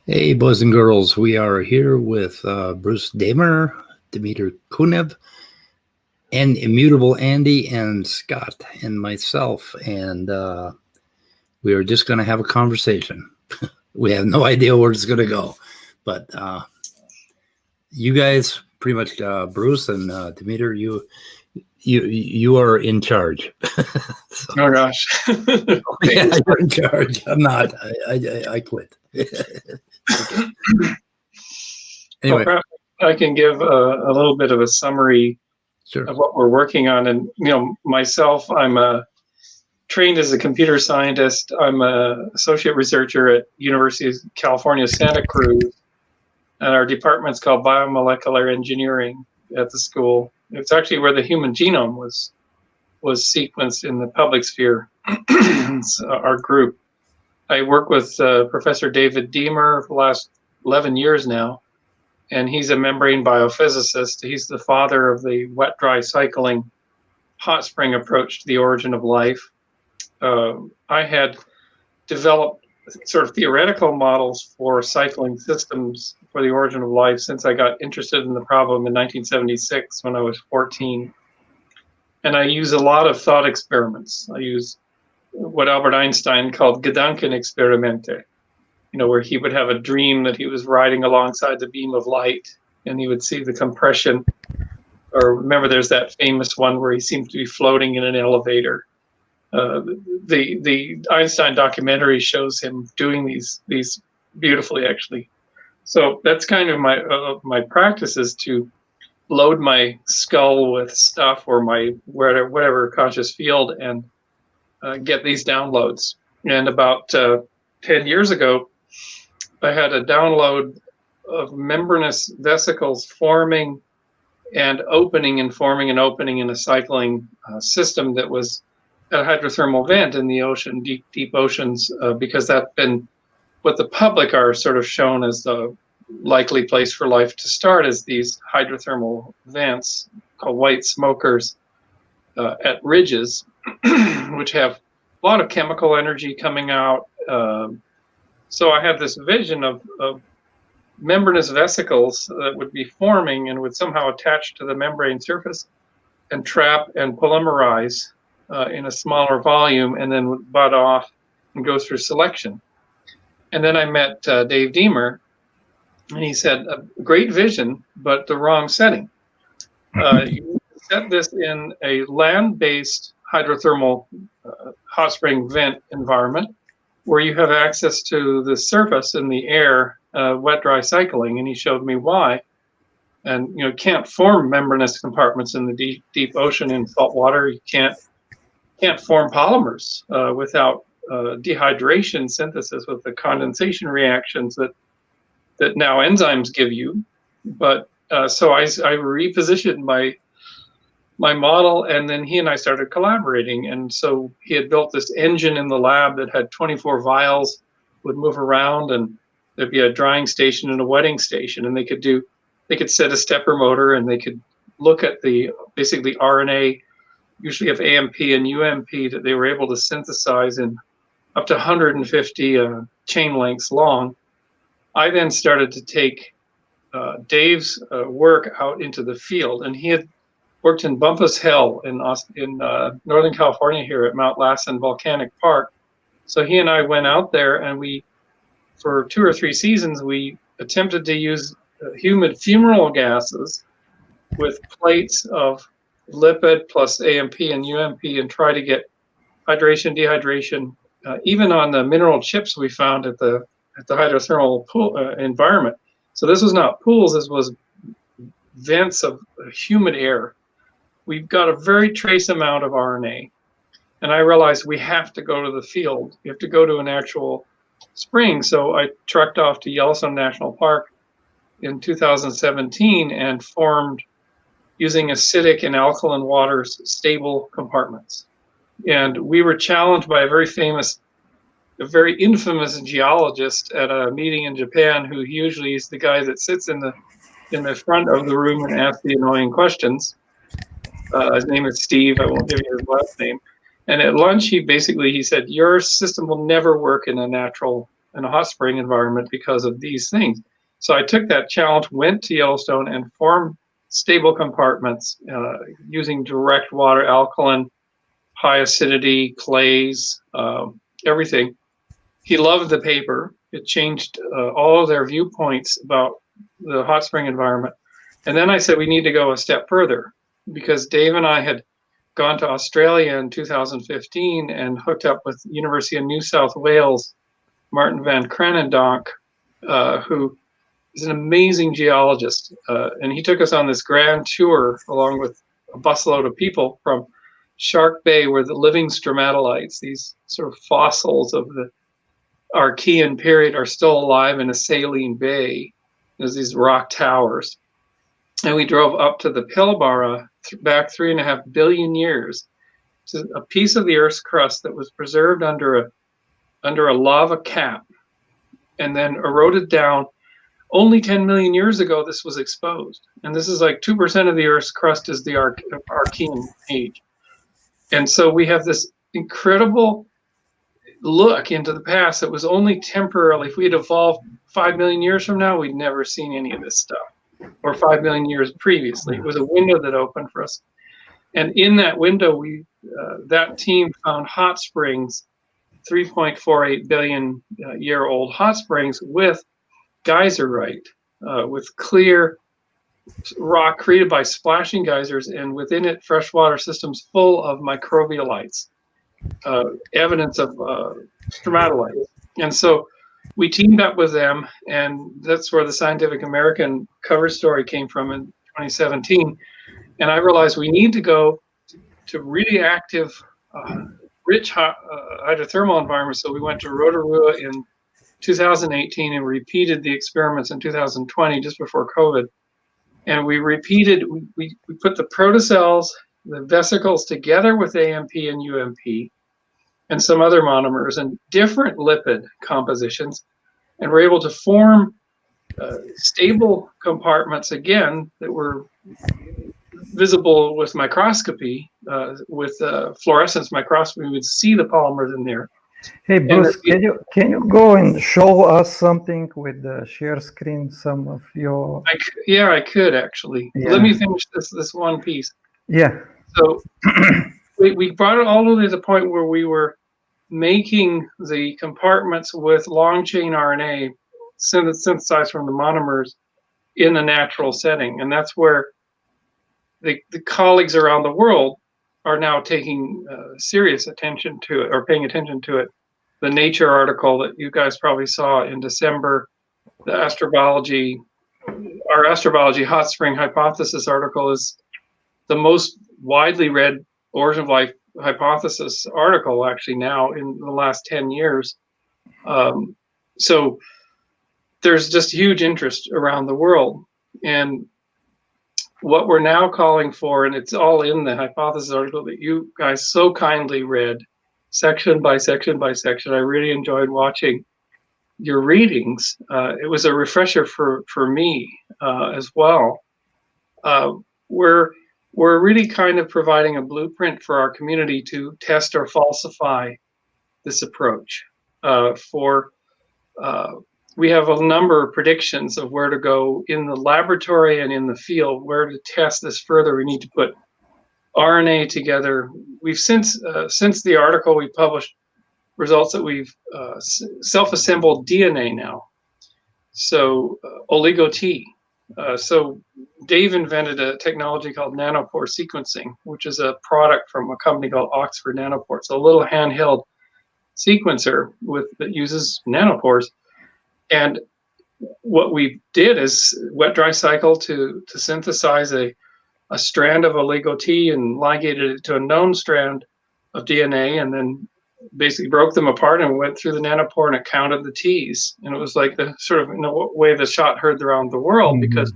Hey, boys and girls, we are here with Bruce Damer, Dimiter Kunnev, and Immutable Andy and Scott and myself. And we are just going to have a conversation. We have no idea where it's going to go. But you guys, pretty much Bruce and Dimiter, you are in charge. So, oh, gosh. Yeah, you're in charge. I'm not. I quit. Anyway, well, I can give a little bit of a summary of what we're working on. And, myself, I'm trained as a computer scientist. I'm an associate researcher at University of California, Santa Cruz. And our department's called Biomolecular Engineering at the school. It's actually where the human genome was sequenced in the public sphere. It's our group. I work with Professor David Dimiter for the last 11 years now, and he's a membrane biophysicist. He's the father of the wet-dry cycling Hotspring approach to the origin of life. I had developed sort of theoretical models for cycling systems for the origin of life since I got interested in the problem in 1976 when I was 14. And I use a lot of thought experiments. I use what Albert Einstein called Gedankenexperimente, where he would have a dream that he was riding alongside the beam of light and he would see the compression. Or remember, there's that famous one where he seems to be floating in an elevator. The Einstein documentary shows him doing these beautifully, actually. So that's kind of my practice, is to load my skull with stuff, or my whatever conscious field, and get these downloads. And about 10 years ago, I had a download of membranous vesicles forming and opening and forming and opening in a cycling system that was at a hydrothermal vent in the ocean, deep oceans, because that's been what the public are sort of shown as the likely place for life to start, is these hydrothermal vents called white smokers at ridges, which have a lot of chemical energy coming out. So I had this vision of membranous vesicles that would be forming and would somehow attach to the membrane surface and trap and polymerize in a smaller volume, and then would bud off and go through selection. And then I met Dave Dimiter, and he said, a great vision, but the wrong setting. You set this in a land-based hydrothermal hot spring vent environment where you have access to the surface and the air, wet-dry cycling, and he showed me why. And can't form membranous compartments in the deep ocean in salt water. You can't form polymers without dehydration synthesis with the condensation reactions that now enzymes give you. But so I repositioned my model, and then he and I started collaborating. And so he had built this engine in the lab that had 24 vials, would move around, and there'd be a drying station and a wetting station, and they could set a stepper motor, and they could look at basically RNA, usually of AMP and UMP, that they were able to synthesize in up to 150 chain lengths long. I then started to take Dave's work out into the field, and he had worked in Bumpus Hill in Northern California here at Mount Lassen Volcanic Park. So he and I went out there, and for 2 or 3 seasons, we attempted to use humid fumarole gases with plates of lipid plus AMP and UMP, and try to get hydration, dehydration, even on the mineral chips we found at the hydrothermal pool environment. So this was not pools, this was vents of humid air. We've got a very trace amount of RNA. And I realized we have to go to the field. We have to go to an actual spring. So I trucked off to Yellowstone National Park in 2017 and formed, using acidic and alkaline waters, stable compartments. And we were challenged by a very infamous geologist at a meeting in Japan, who usually is the guy that sits in the front of the room and asks the annoying questions. His name is Steve. I won't give you his last name. And at lunch, he said, your system will never work in a hot spring environment because of these things. So I took that challenge, went to Yellowstone, and formed stable compartments using direct water, alkaline, high acidity, clays, everything. He loved the paper. It changed all of their viewpoints about the hot spring environment. And then I said, we need to go a step further, because Dave and I had gone to Australia in 2015 and hooked up with University of New South Wales, Martin van Kranendonk, who is an amazing geologist. And he took us on this grand tour along with a busload of people from Shark Bay, where the living stromatolites, these sort of fossils of the Archean period, are still alive in a saline bay. There's these rock towers. And we drove up to the Pilbara, back 3.5 billion years, to a piece of the Earth's crust that was preserved under a lava cap and then eroded down. Only 10 million years ago, this was exposed. And this is like 2% of the Earth's crust is the Archean age. And so we have this incredible look into the past that was only temporarily. If we had evolved 5 million years from now, we'd never seen any of this stuff, or 5 million years previously. It was a window that opened for us. And in that window, that team found hot springs, 3.48 billion year old hot springs with geyserite, with clear rock created by splashing geysers, and within it, freshwater systems full of microbialites, evidence of stromatolites. And so we teamed up with them, and that's where the Scientific American cover story came from in 2017. And I realized we need to go to really active, rich hydrothermal environments. So we went to Rotorua in 2018 and repeated the experiments in 2020, just before COVID. And we put the protocells, the vesicles, together with AMP and UMP and some other monomers and different lipid compositions, and we're able to form stable compartments again that were visible with microscopy. With fluorescence microscopy, we would see the polymers in there. Hey Bruce, can you go and show us something with the share screen? Some of your I could actually. Yeah. Let me finish this one piece. Yeah. So we brought it all the way to the point where we were making the compartments with long chain RNA synthesized from the monomers in the natural setting, and that's where the colleagues around the world are now taking serious attention to it, or paying attention to it. The Nature article that you guys probably saw in December, our astrobiology hot spring hypothesis article, is the most widely read origin of life hypothesis article actually now in the last 10 years. So there's just huge interest around the world. And what we're now calling for, and it's all in the hypothesis article that you guys so kindly read, section by section by section. I really enjoyed watching your readings. It was a refresher for me as well. We're really kind of providing a blueprint for our community to test or falsify this approach. We have a number of predictions of where to go in the laboratory and in the field, where to test this further. We need to put RNA together. We've since the article we published results that we've self-assembled DNA now. So oligo-T. So Dave invented a technology called nanopore sequencing, which is a product from a company called Oxford Nanopore. It's a little handheld sequencer that uses nanopores. And what we did is wet dry cycle to synthesize a strand of oligo-T and ligated it to a known strand of DNA, and then basically broke them apart and went through the nanopore and it counted the T's. And it was like the sort of, in a way, the shot heard around the world, because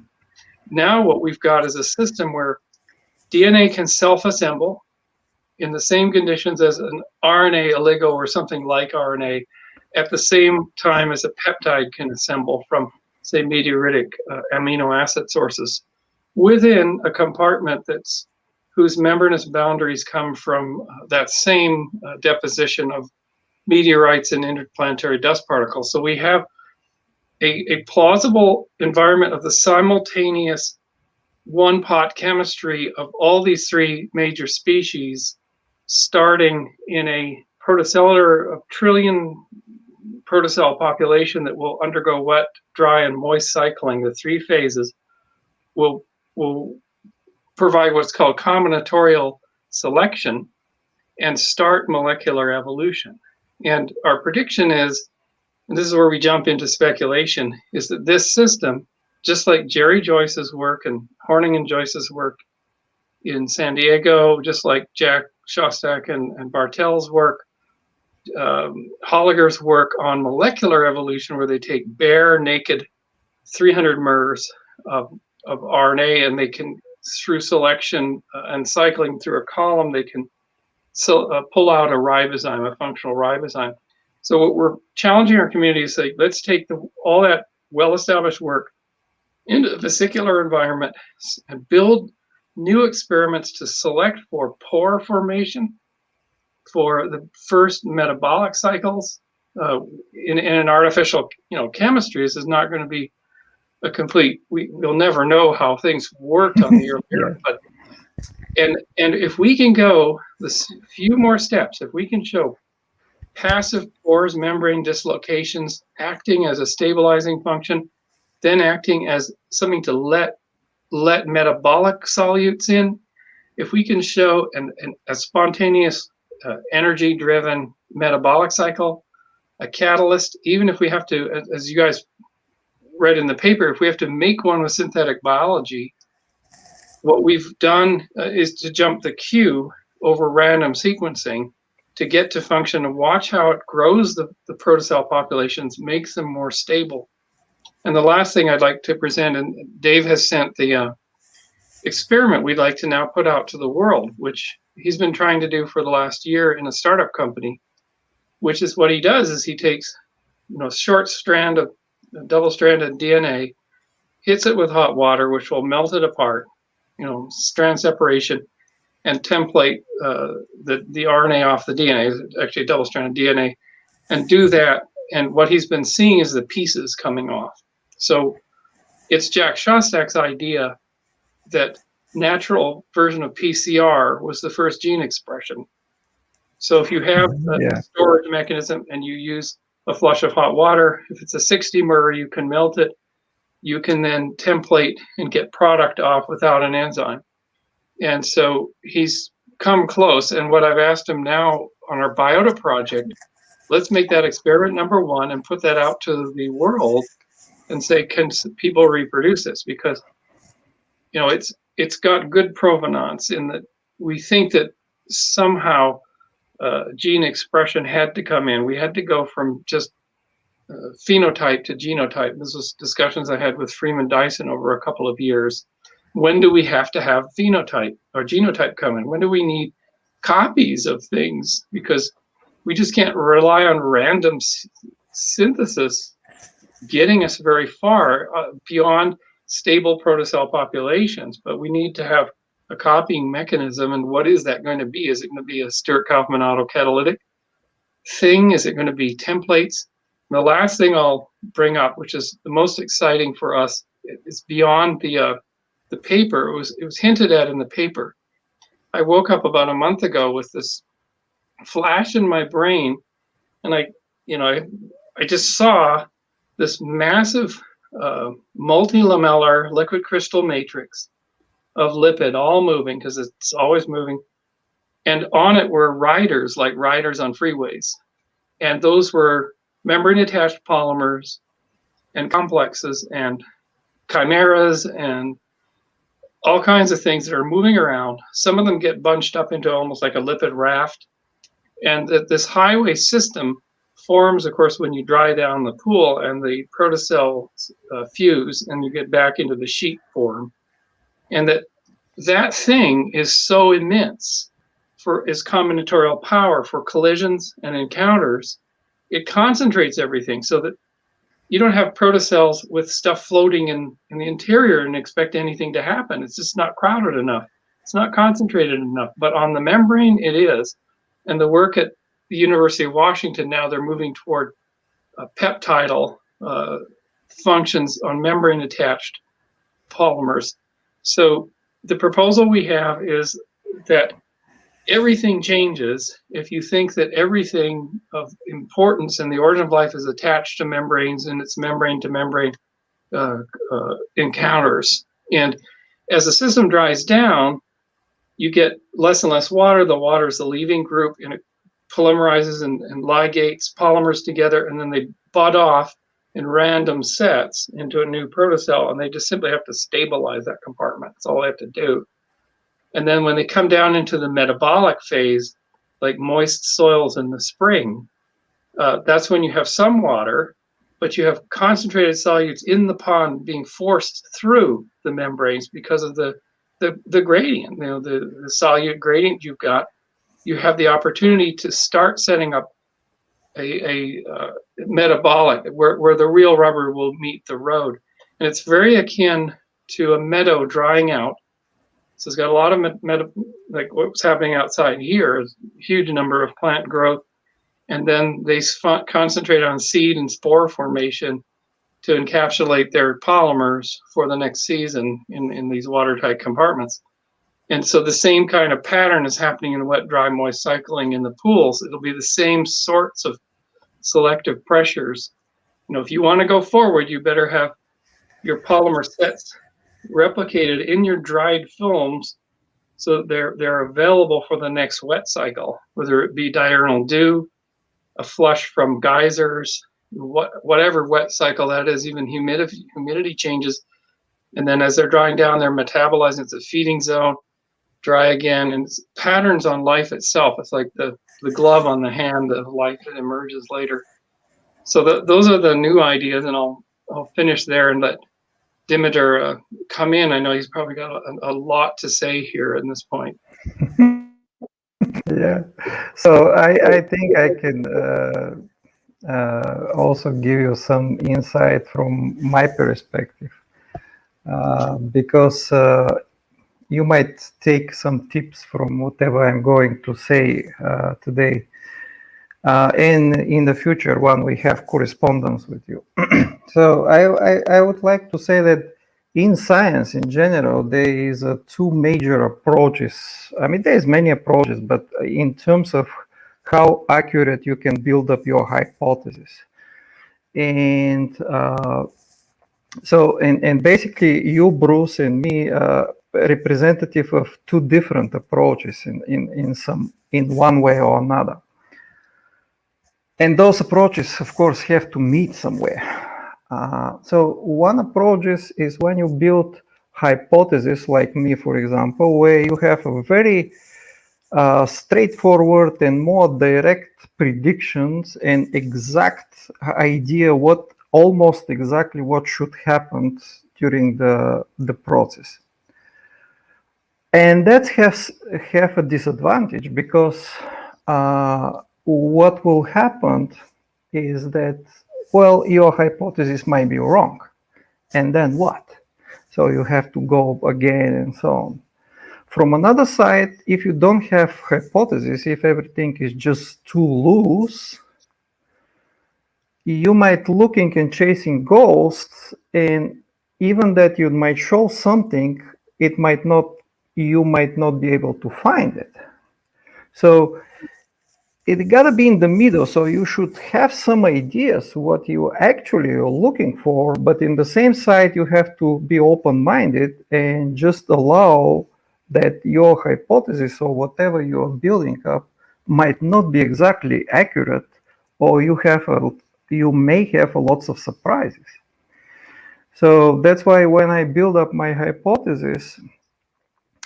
now what we've got is a system where DNA can self-assemble in the same conditions as an RNA oligo or something like RNA, at the same time as a peptide can assemble from, say, meteoritic amino acid sources within a compartment whose membranous boundaries come from that same deposition of meteorites and interplanetary dust particles. So we have a plausible environment of the simultaneous one-pot chemistry of all these three major species, starting in a protocellular trillion protocell population that will undergo wet, dry, and moist cycling. The three phases will provide what's called combinatorial selection and start molecular evolution. And our prediction is, and this is where we jump into speculation, is that this system, just like Jerry Joyce's work and Horning and Joyce's work in San Diego, just like Jack Szostak and Bartel's work, Holliger's work on molecular evolution, where they take bare, naked 300 mers of RNA, and they can, through selection and cycling through a column, they can pull out a ribozyme, a functional ribozyme. So what we're challenging our community is say, let's take all that well-established work into the vesicular environment and build new experiments to select for pore formation, for the first metabolic cycles. In an artificial, chemistry, this is not going to be a complete. We'll never know how things worked on the earth, but and if we can go this few more steps, if we can show passive pores, membrane dislocations acting as a stabilizing function, then acting as something to let metabolic solutes in, if we can show a spontaneous energy-driven metabolic cycle, a catalyst, even if we have to, as you guys read in the paper, if we have to make one with synthetic biology, what we've done is to jump the queue over random sequencing to get to function and watch how it grows the protocell populations, makes them more stable. And the last thing I'd like to present, and Dave has sent the experiment we'd like to now put out to the world, which he's been trying to do for the last year in a startup company, which is what he does is he takes, short strand of double-stranded DNA, hits it with hot water, which will melt it apart, strand separation, and template the RNA off the DNA, actually double-stranded DNA, and do that. And what he's been seeing is the pieces coming off. So it's Jack Szostak's idea that natural version of PCR was the first gene expression. So if you have a storage mechanism and you use a flush of hot water, if it's a 60 mer, you can melt it. You can then template and get product off without an enzyme. And so he's come close. And what I've asked him now on our Biota project, let's make that experiment number one and put that out to the world and say, can people reproduce this? Because, it's got good provenance in that we think that somehow gene expression had to come in. We had to go from just phenotype to genotype. This was discussions I had with Freeman Dyson over a couple of years. When do we have to have phenotype or genotype come in? When do we need copies of things? Because we just can't rely on random synthesis getting us very far beyond stable protocell populations. But we need to have a copying mechanism. And what is that going to be? Is it going to be a Stewart-Kaufmann autocatalytic thing? Is it going to be templates? And the last thing I'll bring up, which is the most exciting for us, is beyond the paper. It was hinted at in the paper. I woke up about a month ago with this flash in my brain, and I just saw this massive multilamellar liquid crystal matrix of lipid, all moving because it's always moving, and on it were riders, like riders on freeways, and those were membrane attached polymers and complexes and chimeras and all kinds of things that are moving around. Some of them get bunched up into almost like a lipid raft, And that this highway system forms, of course, when you dry down the pool and the protocells fuse and you get back into the sheet form. And that thing is so immense for its combinatorial power for collisions and encounters. It concentrates everything so that you don't have protocells with stuff floating in the interior and expect anything to happen. It's just not crowded enough. It's not concentrated enough. But on the membrane, it is. And the work at the University of Washington now, they're moving toward peptidal functions on membrane attached polymers. So the proposal we have is that everything changes if you think that everything of importance in the origin of life is attached to membranes and it's membrane to membrane encounters. And as the system dries down, you get less and less water. The water is the leaving group, and it polymerizes and ligates polymers together, and then they bud off in random sets into a new protocell, and they just simply have to stabilize that compartment. That's all they have to do. And then when they come down into the metabolic phase, like moist soils in the spring, that's when you have some water, but you have concentrated solutes in the pond being forced through the membranes because of the gradient, the solute gradient you've got. You have the opportunity to start setting up a metabolic where the real rubber will meet the road. And it's very akin to a meadow drying out. So it's got a lot of like what's happening outside here is a huge number of plant growth. And then they concentrate on seed and spore formation to encapsulate their polymers for the next season in these watertight compartments. And so the same kind of pattern is happening in wet, dry, moist cycling in the pools. It'll be the same sorts of selective pressures. If you want to go forward, you better have your polymer sets replicated in your dried films so that they're available for the next wet cycle, whether it be diurnal dew, a flush from geysers, whatever wet cycle that is, even humidity changes. And then as they're drying down, they're metabolizing. It's a feeding zone, dry again, and it's patterns on life itself. It's like the glove on the hand of life that emerges later. So those are the new ideas, and I'll finish there and let Dimiter come in. I know he's probably got a lot to say here at this point. Yeah, so I think I can also give you some insight from my perspective, because you might take some tips from whatever I'm going to say today. And in the future, when we have correspondence with you. So I would like to say that in science in general, there is two major approaches. I mean, there's many approaches, but in terms of how accurate you can build up your hypothesis. And and basically you, Bruce, and me, representative of two different approaches in one way or another. And those approaches, of course, have to meet somewhere. So one approach is when you build hypotheses, like me, for example, where you have a very straightforward and more direct predictions and exact idea almost exactly what should happen during the process. And that has a disadvantage because what will happen is that, well, your hypothesis might be wrong. And then what? So you have to go again and so on. From another side, if you don't have hypothesis, if everything is just too loose, you might looking and chasing ghosts, and even that you might show something, you might not be able to find it. So it gotta be in the middle. So you should have some ideas what you actually are looking for, but in the same side, you have to be open-minded and just allow that your hypothesis or whatever you are building up might not be exactly accurate, or you may have lots of surprises. So that's why when I build up my hypothesis,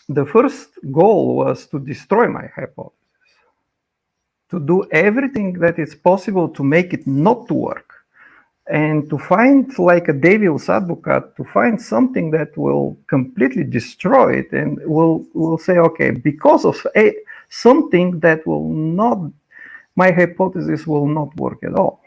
the first goal was to destroy my hypothesis. to do everything that is possible to make it not to work. And to find, like a devil's advocate, to find something that will completely destroy it and will say, okay, because of something that will not, my hypothesis will not work at all.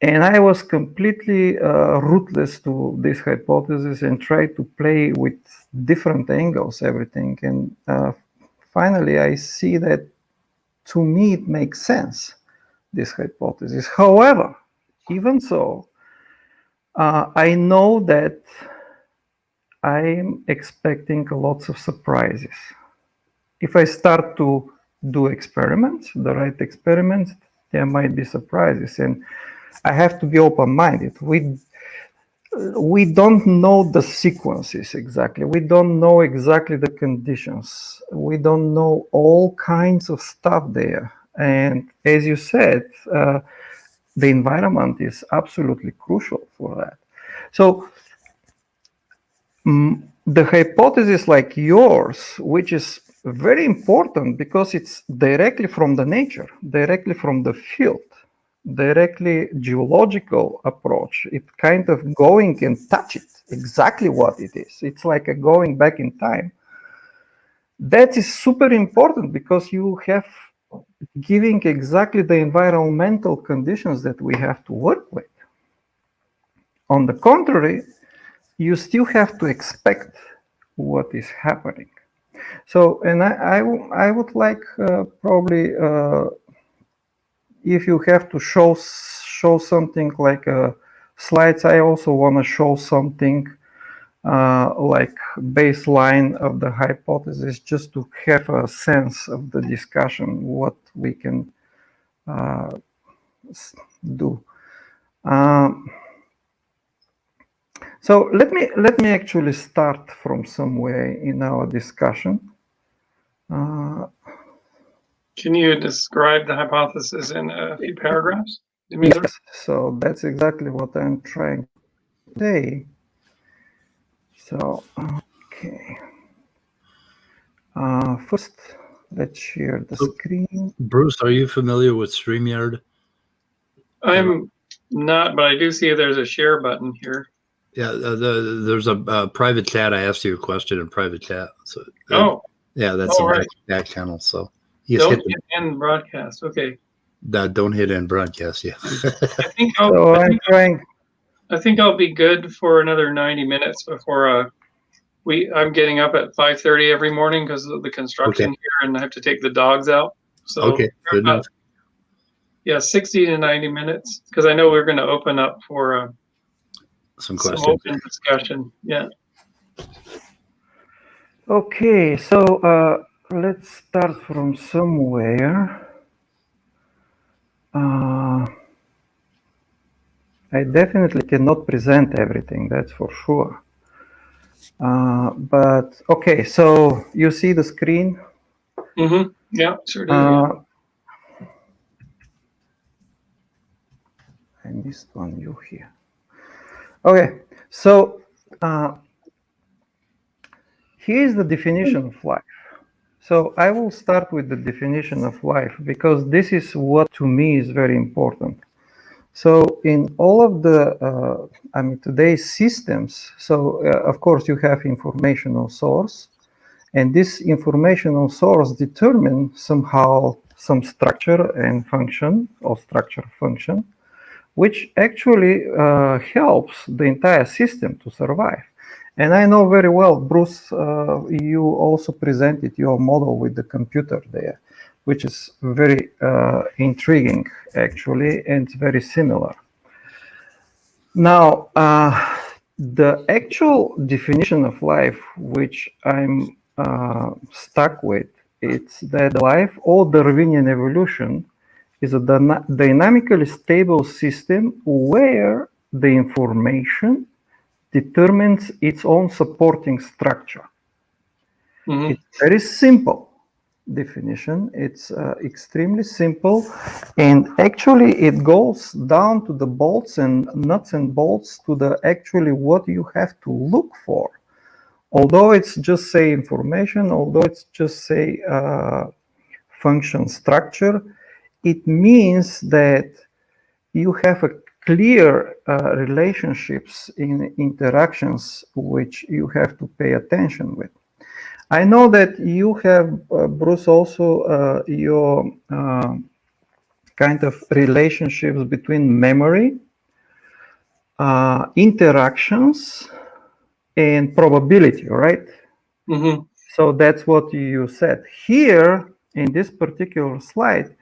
And I was completely rootless to this hypothesis and tried to play with different angles, everything. And finally, I see that to me it makes sense, this hypothesis. However, even so, I know that I'm expecting lots of surprises. If I start to do experiments, the right experiments, there might be surprises. And I have to be open-minded. We don't know the sequences exactly. We don't know exactly the conditions. We don't know all kinds of stuff there. And as you said, the environment is absolutely crucial for that. So the hypothesis like yours, which is very important because it's directly from the nature, directly from the field, directly geological approach, it kind of going and touch it exactly what it is. It's like a going back in time. That is super important because you have giving exactly the environmental conditions that we have to work with. On the contrary, you still have to expect what is happening. So, and I would like probably if you have to show something like slides, I also want to show something like baseline of the hypothesis, just to have a sense of the discussion, what we can do. So let me actually start from somewhere in our discussion. Can you describe the hypothesis in a few paragraphs, Dimiter? Yes, so that's exactly what I'm trying to say. So, okay. First, let's share the screen. Bruce, are you familiar with StreamYard? I'm not, but I do see there's a share button here. Yeah, there's a private chat. I asked you a question in private chat. So yeah, that's the back channel. So you just don't hit end broadcast. Okay. Don't hit end broadcast. Yeah. I think I'll be good for another 90 minutes before I'm getting up at 5:30 every morning because of the construction here, and I have to take the dogs out. So okay, good enough. Yeah, 60 to 90 minutes, because I know we're going to open up for some questions, open discussion. Yeah. Okay, so let's start from somewhere. I definitely cannot present everything, that's for sure. But okay, so you see the screen? Mm-hmm. Yeah, sure do. Yeah. I missed one you here. Okay, so here's the definition of life. So I will start with the definition of life because this is what to me is very important. So in all of the, today's systems, so of course you have informational source, and this informational source determines somehow some structure and function, or structure function, which actually helps the entire system to survive. And I know very well, Bruce, you also presented your model with the computer there, which is very intriguing, actually, and it's very similar. Now, the actual definition of life, which I'm stuck with, it's that life or Darwinian evolution is a dynamically stable system where the information determines its own supporting structure. Mm-hmm. It's very simple definition. It's extremely simple, and actually it goes down to the bolts and nuts and bolts to the actually what you have to look for. Although it's just say information, although it's just say function structure, it means that you have a clear relationships in interactions which you have to pay attention with. I know that you have, Bruce, also your kind of relationships between memory, interactions, and probability, right? Mm-hmm. So that's what you said. Here, in this particular slide,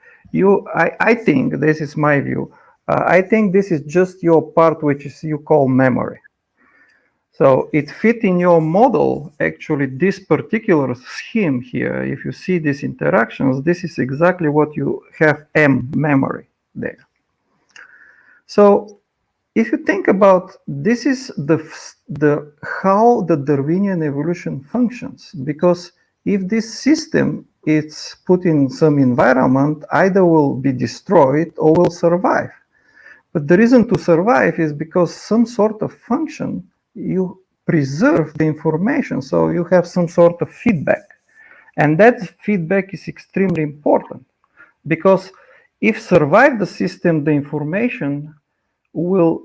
I think, this is my view, I think this is just your part which is you call memory. So it fit in your model, actually, this particular scheme here. If you see these interactions, this is exactly what you have memory there. So if you think about this is the how the Darwinian evolution functions, because if this system is put in some environment, either will be destroyed or will survive. But the reason to survive is because some sort of function, you preserve the information, so you have some sort of feedback. And that feedback is extremely important, because if survive the system, the information will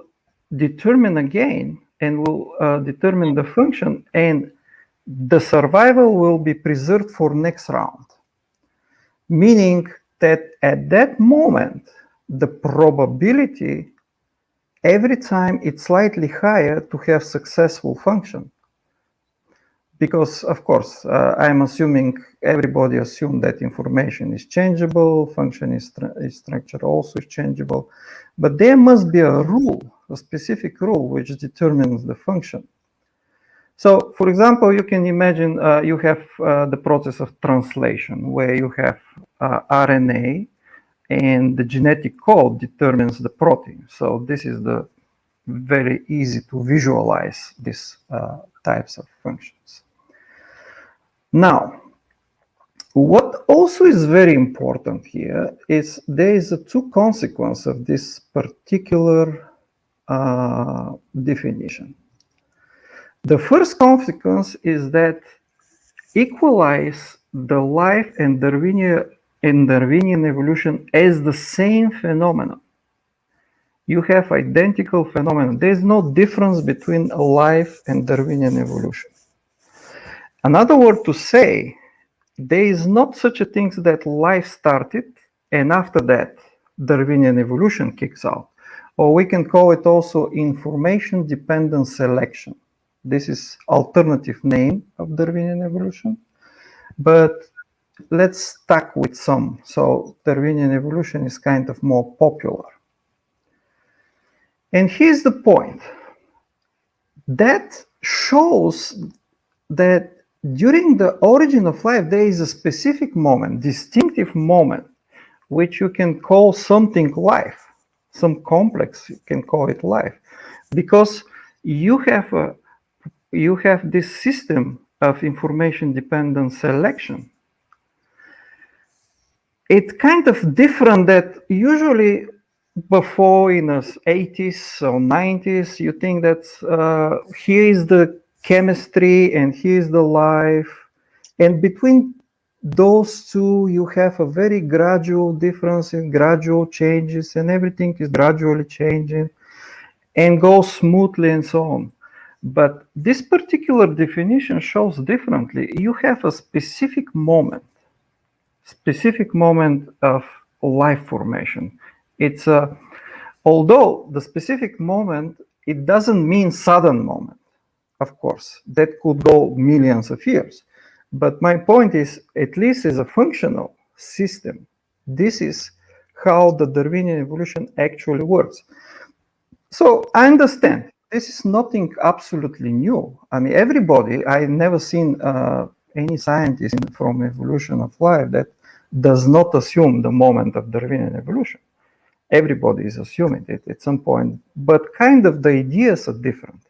determine again and will determine the function, and the survival will be preserved for next round. Meaning that at that moment, the probability every time it's slightly higher to have successful function. Because of course, I'm assuming everybody assume that information is changeable, function is structure also is changeable, but there must be a rule, a specific rule which determines the function. So for example, you can imagine you have the process of translation where you have RNA and the genetic code determines the protein. So this is the very easy to visualize these types of functions. Now, what also is very important here is there is a two consequence of this particular definition. The first consequence is that equalize the life and Darwinian evolution as the same phenomenon. You have identical phenomena. There's no difference between life and Darwinian evolution. Another word to say, there is not such a thing that life started and after that Darwinian evolution kicks out. Or we can call it also information dependent selection. This is alternative name of Darwinian evolution, but let's stuck with some. So Darwinian evolution is kind of more popular. And here's the point. That shows that during the origin of life, there is a specific moment, distinctive moment, which you can call something life, some complex, you can call it life, because you have this system of information-dependent selection. It's kind of different that usually before in the 80s or 90s, you think that here is the chemistry and here is the life. And between those two, you have a very gradual difference and gradual changes, and everything is gradually changing and goes smoothly and so on. But this particular definition shows differently. You have a specific moment of life formation. It's although the specific moment, it doesn't mean sudden moment, of course, that could go millions of years. But my point is, at least as a functional system, this is how the Darwinian evolution actually works. So I understand this is nothing absolutely new. I mean, everybody, I never seen any scientist from evolution of life that does not assume the moment of Darwinian evolution. Everybody is assuming it at some point, but kind of the ideas are different.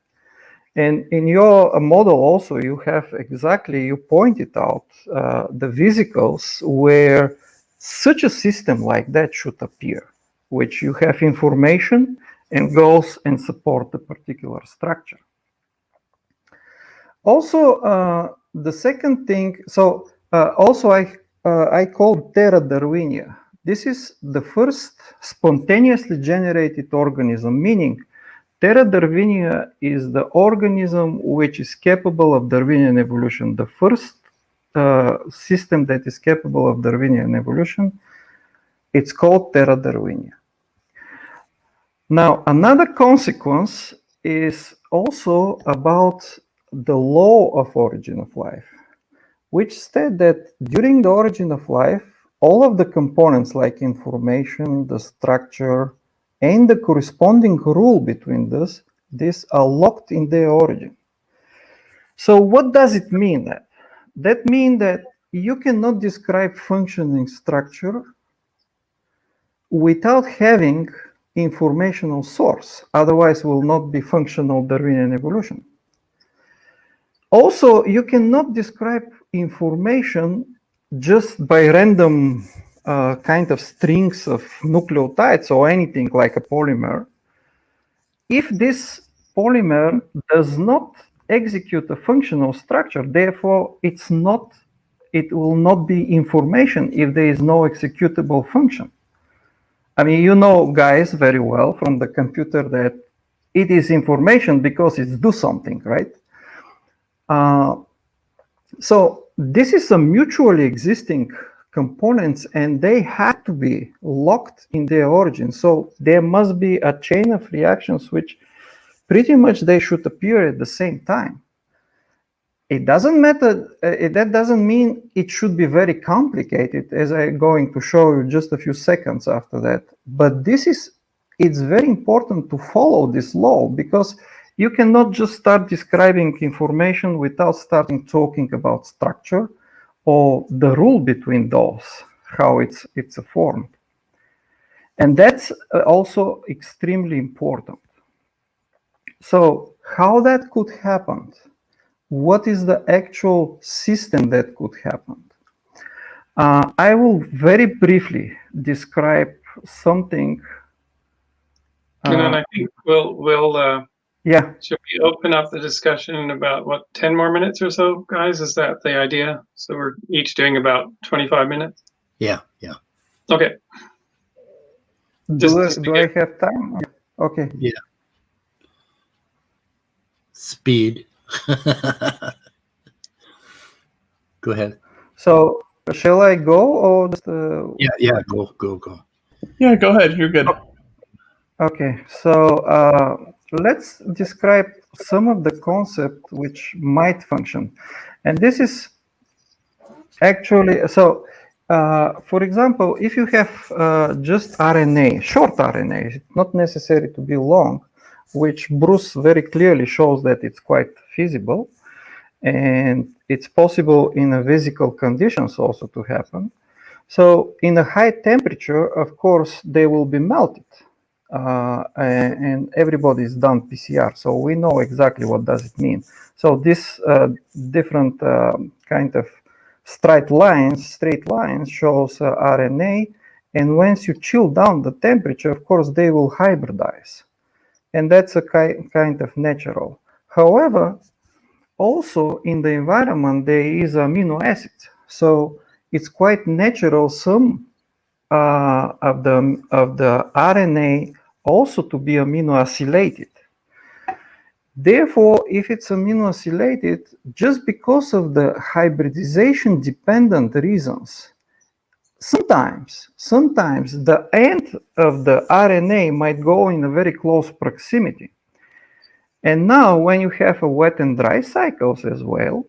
And in your model also, you have exactly, you pointed out the vesicles where such a system like that should appear, which you have information and goes and support the particular structure. Also, the second thing, so also I call Terra Darwinia. This is the first spontaneously generated organism, meaning Terra Darwinia is the organism which is capable of Darwinian evolution. The first system that is capable of Darwinian evolution, it's called Terra Darwinia. Now, another consequence is also about the law of origin of life, which state that during the origin of life, all of the components like information, the structure, and the corresponding rule between these are locked in their origin. So what does it mean? That means that you cannot describe functioning structure without having informational source, otherwise will not be functional Darwinian evolution. Also, you cannot describe information just by random kind of strings of nucleotides or anything like a polymer. If this polymer does not execute a functional structure, therefore it will not be information if there is no executable function. I mean, you know, guys, very well from the computer that it is information because it's do something, right? So this is a mutually existing components and they have to be locked in their origin. So there must be a chain of reactions which pretty much they should appear at the same time. It doesn't matter, that doesn't mean it should be very complicated, as I'm going to show you just a few seconds after that. But it's very important to follow this law, because you cannot just start describing information without starting talking about structure or the rule between those, how it's formed. And that's also extremely important. So how that could happen? What is the actual system that could happen? I will very briefly describe something. And then I think we'll yeah. Should we open up the discussion in about 10 more minutes or so, guys? Is that the idea? So we're each doing about 25 minutes. Yeah. Okay. Do I have time? Okay. Yeah. Speed. Go ahead. So shall I go or just? Yeah. Go. Yeah, go ahead. You're good. Okay. So let's describe some of the concepts which might function, and this is actually so. For example, if you have just RNA, short RNA, not necessary to be long, which Bruce very clearly shows that it's quite feasible, and it's possible in a physical conditions also to happen. So in a high temperature, of course, they will be melted, and everybody's done PCR, so we know exactly what does it mean. So this different kind of straight lines shows RNA, and once you chill down the temperature, of course, they will hybridize, and that's a kind of natural. However, also in the environment there is amino acids, so it's quite natural some of the RNA also to be amino acylated. Therefore, if it's amino acylated, just because of the hybridization dependent reasons, sometimes the end of the RNA might go in a very close proximity. And now when you have a wet and dry cycles as well,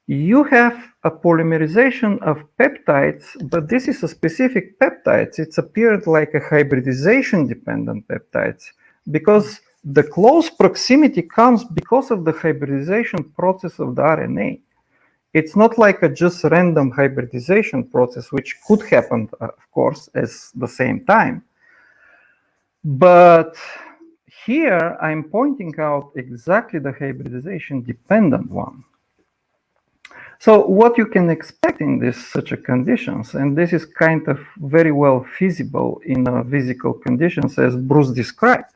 you have a polymerization of peptides, but this is a specific peptides. It's appeared like a hybridization dependent peptides, because the close proximity comes because of the hybridization process of the RNA. It's not like a just random hybridization process, which could happen, of course, at the same time. But here I'm pointing out exactly the hybridization dependent one. So what you can expect in such a conditions, and this is kind of very well feasible in physical conditions as Bruce described.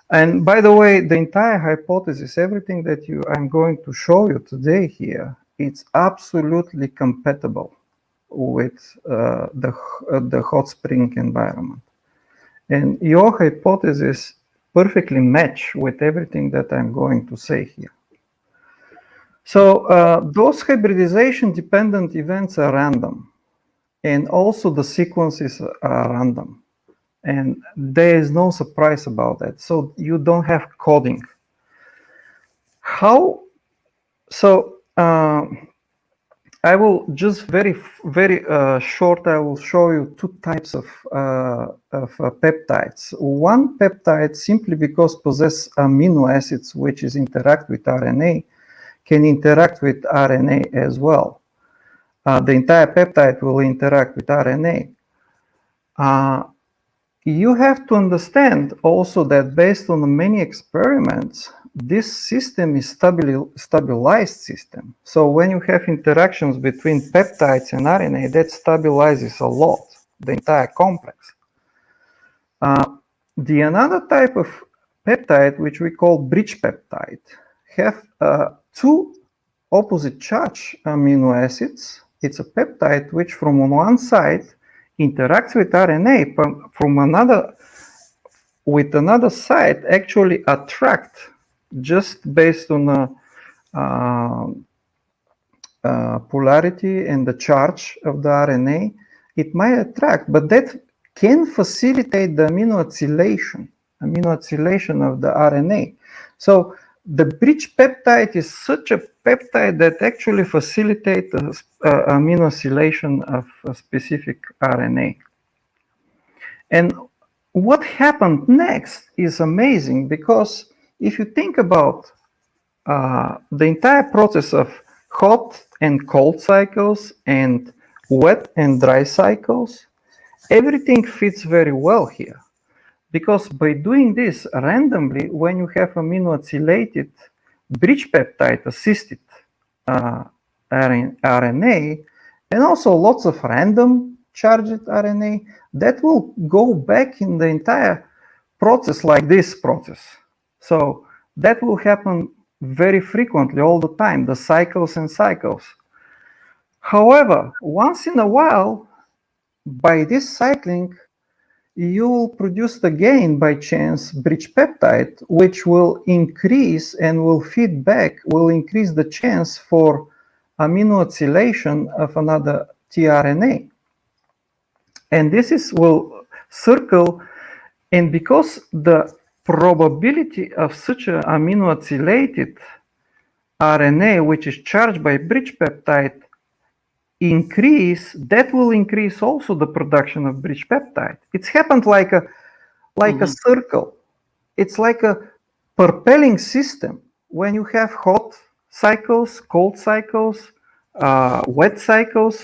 And by the way, the entire hypothesis, everything that I'm going to show you today here, it's absolutely compatible with the Hotspring environment. And your hypothesis perfectly match with everything that I'm going to say here. So those hybridization-dependent events are random, and also the sequences are random. And there is no surprise about that. So you don't have coding. How? So I will just very short. I will show you two types of peptides. One peptide, simply because possess amino acids which is interact with RNA, can interact with RNA as well. The entire peptide will interact with RNA. You have to understand also that based on many experiments, this system is stabilized system. So when you have interactions between peptides and RNA, that stabilizes a lot, the entire complex. The another type of peptide, which we call bridge peptide, have two opposite charge amino acids. It's a peptide which from on one side interacts with RNA, from another side actually attract, just based on polarity and the charge of the RNA, it might attract, but that can facilitate the amino acylation of the RNA. So the bridge peptide is such a peptide that actually facilitates amino acylation of a specific RNA. And what happened next is amazing, because if you think about the entire process of hot and cold cycles and wet and dry cycles, everything fits very well here. Because by doing this randomly, when you have amino acylated bridge peptide assisted RNA, and also lots of random charged RNA, that will go back in the entire process like this process. So that will happen very frequently all the time, the cycles and cycles. However, once in a while, by this cycling, you will produce again by chance bridge peptide, which will increase and will feed back, will increase the chance for amino acylation of another tRNA. And this will circle, and because the probability of such an amino acylated RNA, which is charged by bridge peptide, increase, that will increase also the production of bridge peptide. It's happened like a circle. It's like a propelling system. When you have hot cycles, cold cycles, wet cycles,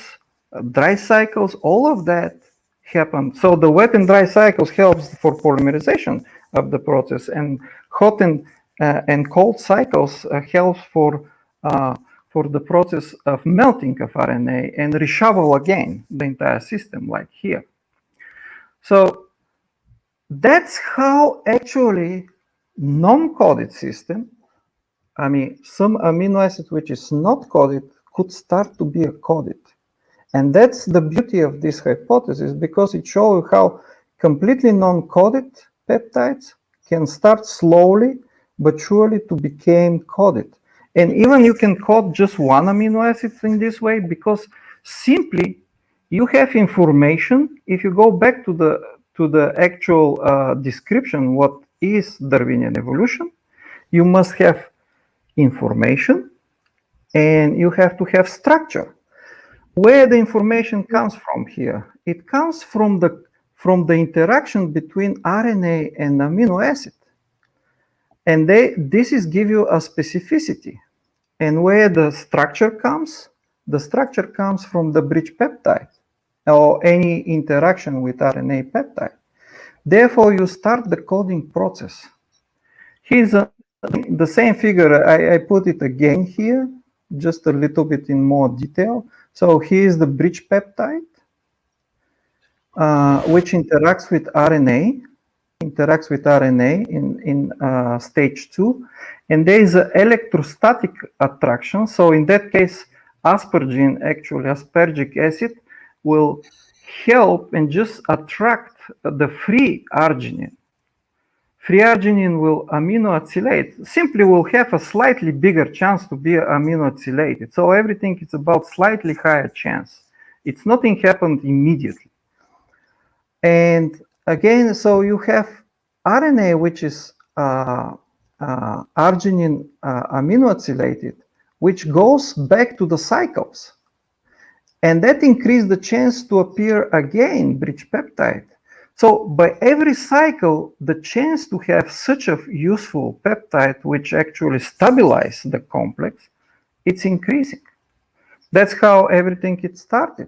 dry cycles, all of that happen. So the wet and dry cycles helps for polymerization of the process, and hot and cold cycles helps for the process of melting of RNA and reshuffle again the entire system, like here. So that's how actually non-coded system, I mean, some amino acid which is not coded could start to be coded. And that's the beauty of this hypothesis, because it shows how completely non-coded peptides can start slowly but surely to become coded. And even you can code just one amino acid in this way, because simply you have information. If you go back to the actual description, what is Darwinian evolution, you must have information and you have to have structure. Where the information comes from here? It comes from the interaction between RNA and amino acid. And this is give you a specificity. And where the structure comes from the bridge peptide or any interaction with RNA peptide. Therefore, you start the coding process. Here's the same figure. I put it again here, just a little bit in more detail. So here's the bridge peptide, which interacts with RNA. In stage 2, and there is an electrostatic attraction. So in that case, aspargic acid, will help and just attract the free arginine. Free arginine will aminoacylate, simply will have a slightly bigger chance to be aminoacylated. So everything is about slightly higher chance. It's nothing happened immediately. And again, so you have RNA, which is arginine aminoacylated, which goes back to the cycles. And that increases the chance to appear again bridge peptide. So by every cycle, the chance to have such a useful peptide, which actually stabilizes the complex, it's increasing. That's how everything gets started.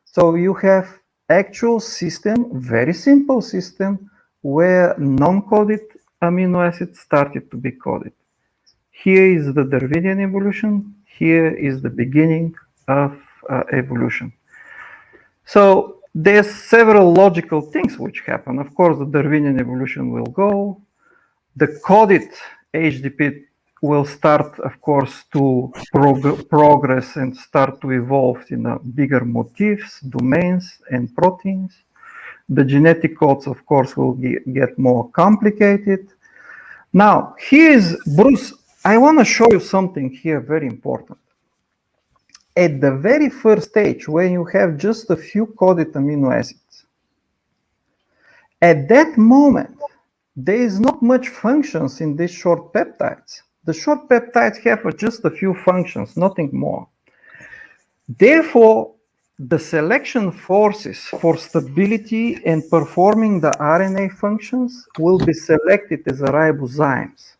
So you have actual system, very simple system, where non-coded amino acids started to be coded. Here is the Darwinian evolution. Here is the beginning of evolution. So there's several logical things which happen. Of course, the Darwinian evolution will go. The coded HDP will start, of course, to progress and start to evolve in bigger motifs, domains, and proteins. The genetic codes, of course, will get more complicated. Now, here's Bruce. I want to show you something here very important. At the very first stage, when you have just a few coded amino acids, at that moment, there is not much functions in these short peptides. The short peptides have just a few functions, nothing more. Therefore, the selection forces for stability and performing the RNA functions will be selected as ribozymes.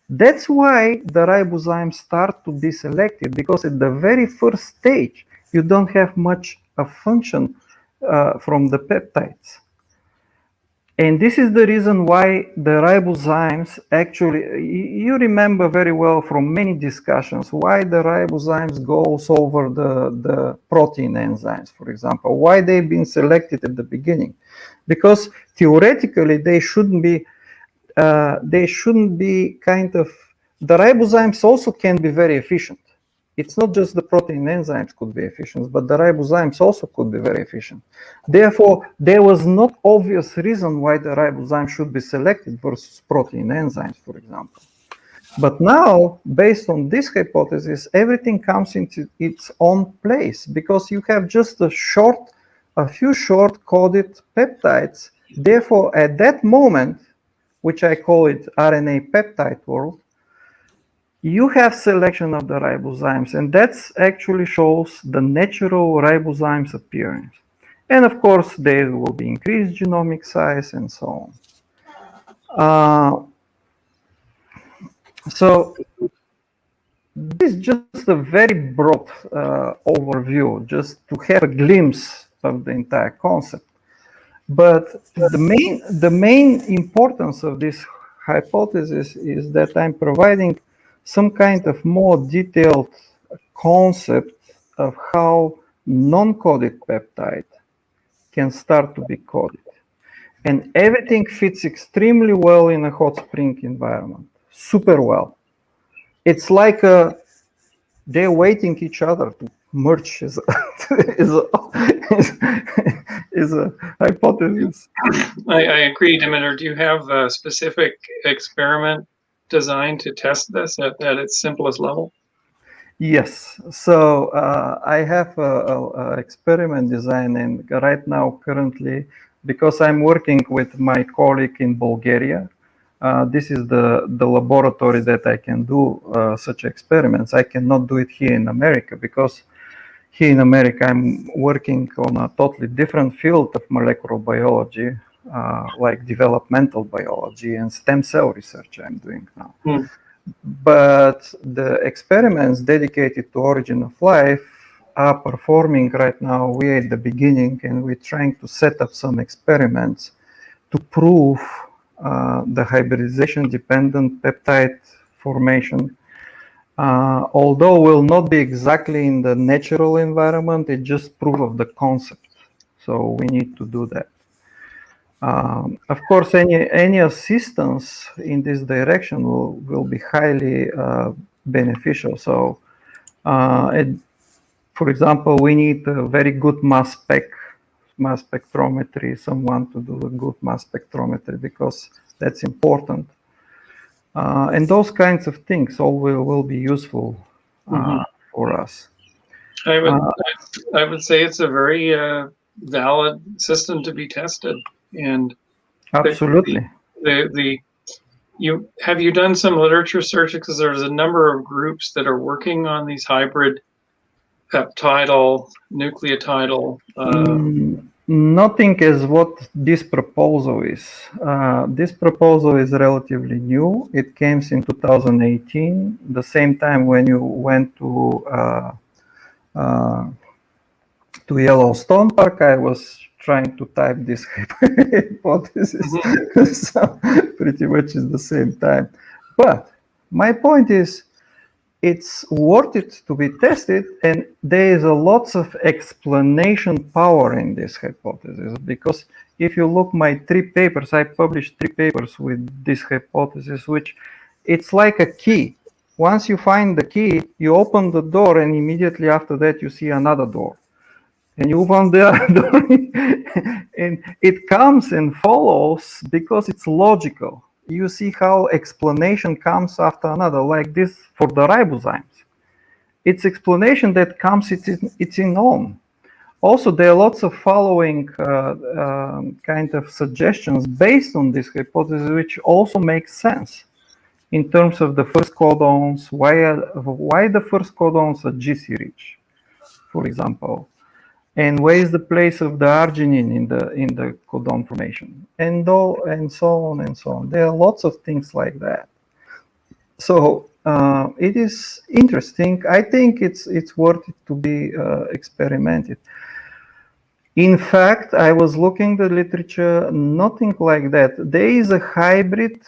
That's why the ribozymes start to be selected, because at the very first stage, you don't have much of function from the peptides. And this is the reason why the ribozymes actually, you remember very well from many discussions, why the ribozymes goes over the protein enzymes, for example, why they've been selected at the beginning. Because theoretically, they shouldn't be kind of, the ribozymes also can be very efficient. It's not just the protein enzymes could be efficient, but the ribozymes also could be very efficient. Therefore, there was not obvious reason why the ribozyme should be selected versus protein enzymes, for example. But now, based on this hypothesis, everything comes into its own place, because you have just a few short coded peptides. Therefore, at that moment, which I call it RNA peptide world, you have selection of the ribozymes, and that actually shows the natural ribozymes appearance. And of course, there will be increased genomic size and so on. So this is just a very broad overview, just to have a glimpse of the entire concept. But the main importance of this hypothesis is that I'm providing some kind of more detailed concept of how non-coded peptide can start to be coded. And everything fits extremely well in a hot spring environment, super well. It's like they're waiting each other to merge is a hypothesis. I agree, Dimiter. Do you have a specific experiment designed to test this at its simplest level? Yes. So I have an experiment design, and right now, currently, because I'm working with my colleague in Bulgaria, this is the laboratory that I can do such experiments. I cannot do it here in America, because here in America, I'm working on a totally different field of molecular biology, like developmental biology and stem cell research I'm doing now. But the experiments dedicated to origin of life are performing right now. We're at the beginning, and we're trying to set up some experiments to prove the hybridization-dependent peptide formation. Although will not be exactly in the natural environment, it's just proof of the concept. So we need to do that. Of course, any assistance in this direction will be highly beneficial. So For example, we need a very good mass spectrometry, someone to do a good mass spectrometry, because that's important. And those kinds of things all will be useful for us. I would say it's a very valid system to be tested. And Absolutely. Have you done some literature search? Because there's a number of groups that are working on these hybrid peptidal, nucleotidal. Nothing as what this proposal is. This proposal is relatively new. It came in 2018, the same time when you went to Yellowstone Park. I was trying to type this hypothesis, so pretty much is the same time. But my point is, it's worth it to be tested, and there is a lots of explanation power in this hypothesis, because if you look my 3 papers, I published 3 papers with this hypothesis, which it's like a key. Once you find the key, you open the door, and immediately after that you see another door, and you open the other door, and it comes and follows because it's logical. You see how explanation comes after another, like this for the ribozymes. It's explanation that comes, it's in own. Also, there are lots of following kind of suggestions based on this hypothesis, which also makes sense in terms of the first codons. Why the first codons are GC rich, for example, and where is the place of the arginine in the codon formation, and so on and so on. There are lots of things like that. So it is interesting. I think it's worth it to be experimented. In fact, I was looking the literature, nothing like that. There is a hybrid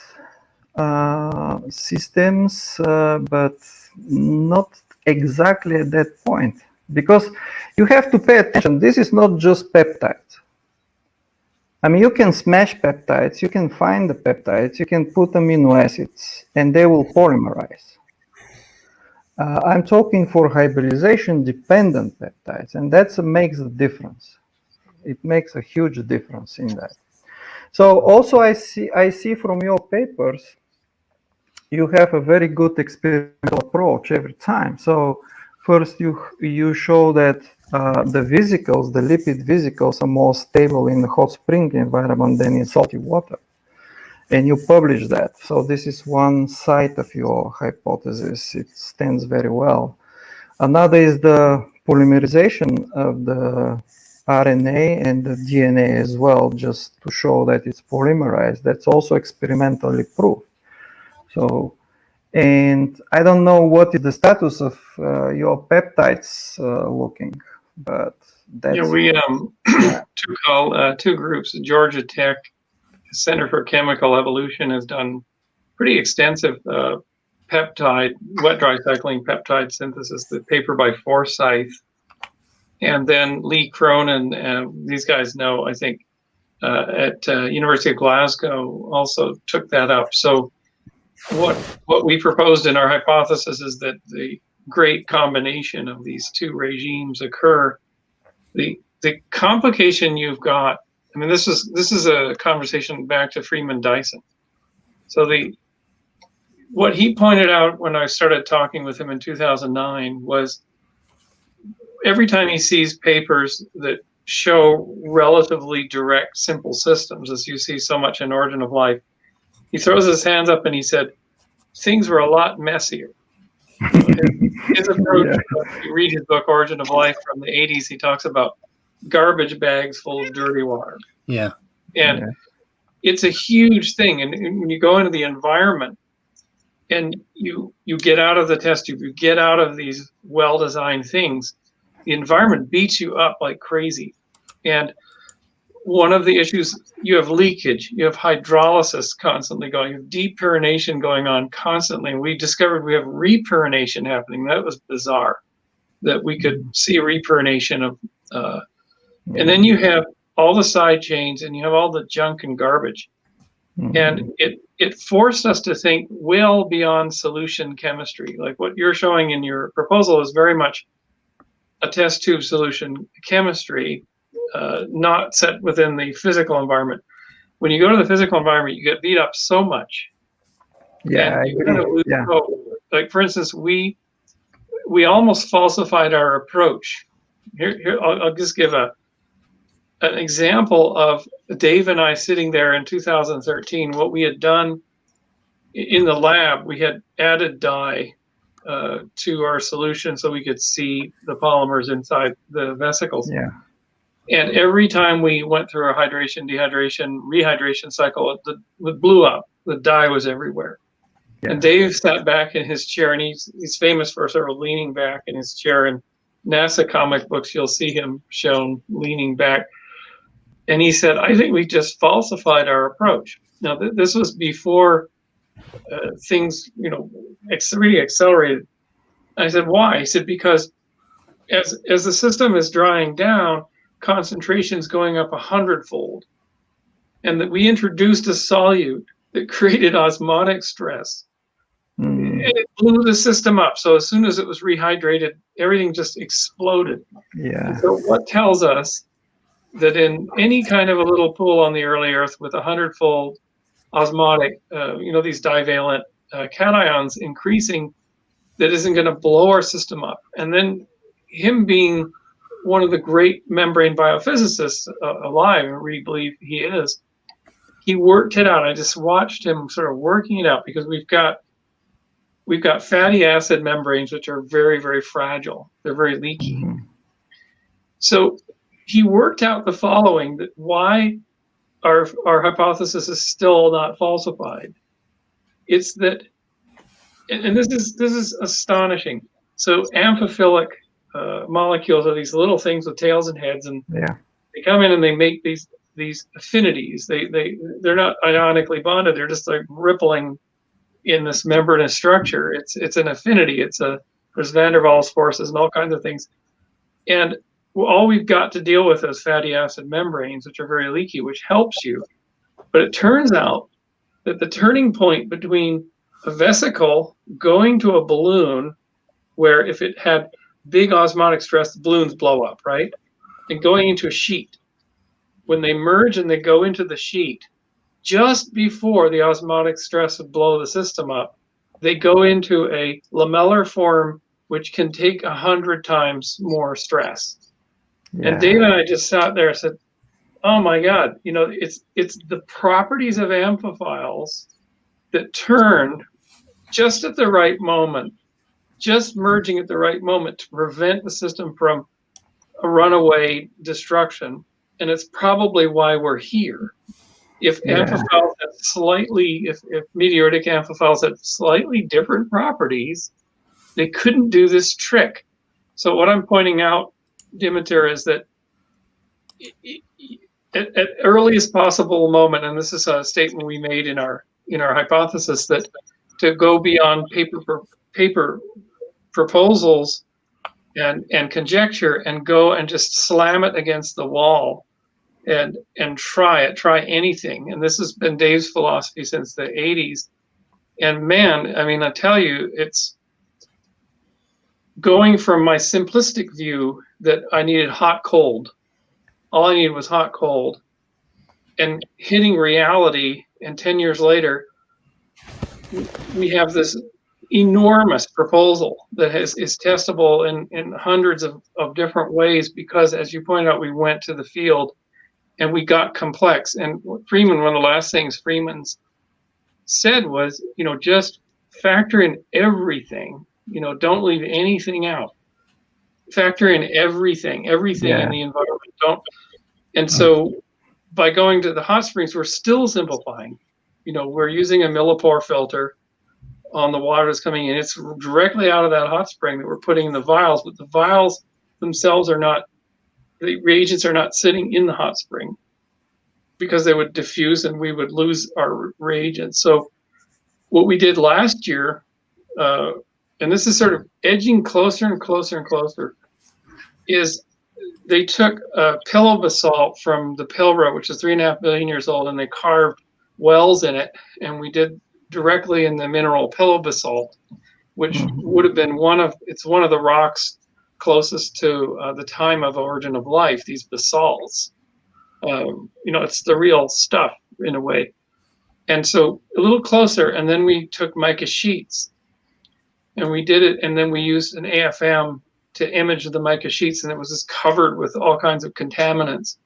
systems, but not exactly at that point. Because you have to pay attention. This is not just peptides. I mean, you can smash peptides, you can find the peptides, you can put amino acids, and they will polymerize. I'm talking for hybridization-dependent peptides, and that makes a difference. It makes a huge difference in that. So also I see from your papers, you have a very good experimental approach every time. So first, you show that the vesicles, the lipid vesicles, are more stable in the hot spring environment than in salty water, and you publish that. So this is one side of your hypothesis. It stands very well. Another is the polymerization of the RNA and the DNA as well, just to show that it's polymerized. That's also experimentally proved. So. And I don't know what is the status of your peptides looking, but that's... Yeah, we two groups. Georgia Tech Center for Chemical Evolution has done pretty extensive peptide, wet dry cycling peptide synthesis, the paper by Forsyth. And then Lee Cronin, these guys know, I think, at University of Glasgow also took that up. So what we proposed in our hypothesis is that the great combination of these two regimes occur. The complication you've got, I mean, this is a conversation back to Freeman Dyson. So what he pointed out when I started talking with him in 2009 was every time he sees papers that show relatively direct, simple systems, as you see so much in Origin of Life, he throws his hands up and he said, things were a lot messier. His approach, you read his book, Origin of Life, from the 80s, he talks about garbage bags full of dirty water. Yeah. And it's a huge thing. And when you go into the environment and you get out of the test tube, you get out of these well-designed things, the environment beats you up like crazy. And one of the issues, you have leakage, you have hydrolysis constantly going, you have depurination going on constantly. And we discovered we have repyrination happening. That was bizarre, that we could see a repyrination of, and then you have all the side chains and you have all the junk and garbage. And it forced us to think well beyond solution chemistry. Like what you're showing in your proposal is very much a test tube solution chemistry, not set within the physical environment. When you go to the physical environment, you get beat up so much. Yeah, I And you're going to agree. lose Yeah. hope. Like, for instance, we almost falsified our approach. Here I'll just give an example of Dave and I sitting there in 2013. What we had done in the lab, we had added dye to our solution so we could see the polymers inside the vesicles. Yeah. And every time we went through a hydration, dehydration, rehydration cycle, it blew up. The dye was everywhere. Yeah. And Dave sat back in his chair, and he's famous for sort of leaning back in his chair. In NASA comic books, you'll see him shown leaning back. And he said, "I think we just falsified our approach." Now, this was before things, really accelerated. I said, "Why?" He said, "Because as the system is drying down, concentration's going up 100-fold, and that we introduced a solute that created osmotic stress, and it blew the system up. So as soon as it was rehydrated, everything just exploded." Yeah. So what tells us that in any kind of a little pool on the early Earth with 100-fold osmotic, these divalent cations increasing, that isn't going to blow our system up. And then him being one of the great membrane biophysicists alive, and we believe he is, he worked it out. I just watched him sort of working it out, because we've got fatty acid membranes, which are very, very fragile. They're very leaky. Mhm. So he worked out the following, that why our hypothesis is still not falsified. It's that, and this is astonishing. So amphiphilic molecules are these little things with tails and heads, and Yeah. they come in and they make these affinities. They're not ionically bonded. They're just like rippling in this membranous structure. It's an affinity. There's van der Waals forces and all kinds of things. And all we've got to deal with is fatty acid membranes, which are very leaky, which helps you. But it turns out that the turning point between a vesicle going to a balloon, where if it had big osmotic stress, the balloons blow up, right? And going into a sheet, when they merge and they go into the sheet, just before the osmotic stress would blow the system up, they go into a lamellar form, which can take 100 times more stress. Yeah. And Dave and I just sat there and said, "Oh my God, it's the properties of amphiphiles that turn just at the right moment, just merging at the right moment to prevent the system from a runaway destruction." And it's probably why we're here. If amphiphiles had if meteoritic amphiphiles had slightly different properties, they couldn't do this trick. So what I'm pointing out, Dimiter, is that at earliest possible moment, and this is a statement we made in our hypothesis, that to go beyond paper proposals and conjecture and go and just slam it against the wall and try anything. And this has been Dave's philosophy since the 80s. And man, I mean, I tell you, it's going from my simplistic view that I needed hot, cold. All I needed was hot, cold, and hitting reality. And 10 years later, we have this enormous proposal that is testable in hundreds of different ways, because, as you pointed out, we went to the field and we got complex. And Freeman, one of the last things Freeman's said was, just factor in everything. Don't leave anything out. Factor in everything in the environment. Don't. And so by going to the hot springs, we're still simplifying. We're using a millipore filter on the water that's coming in. It's directly out of that hot spring that we're putting in the vials, but the vials themselves the reagents are not sitting in the hot spring, because they would diffuse and we would lose our reagents. So what we did last year, and this is sort of edging closer and closer and closer, is they took a pillow basalt from the Pilbara, which is 3.5 million years old, and they carved wells in it, and we did directly in the mineral pillow basalt, which would have been one of the rocks closest to the time of origin of life, these basalts. It's the real stuff in a way. And so a little closer, and then we took mica sheets and we did it, and then we used an AFM to image the mica sheets, and it was just covered with all kinds of contaminants.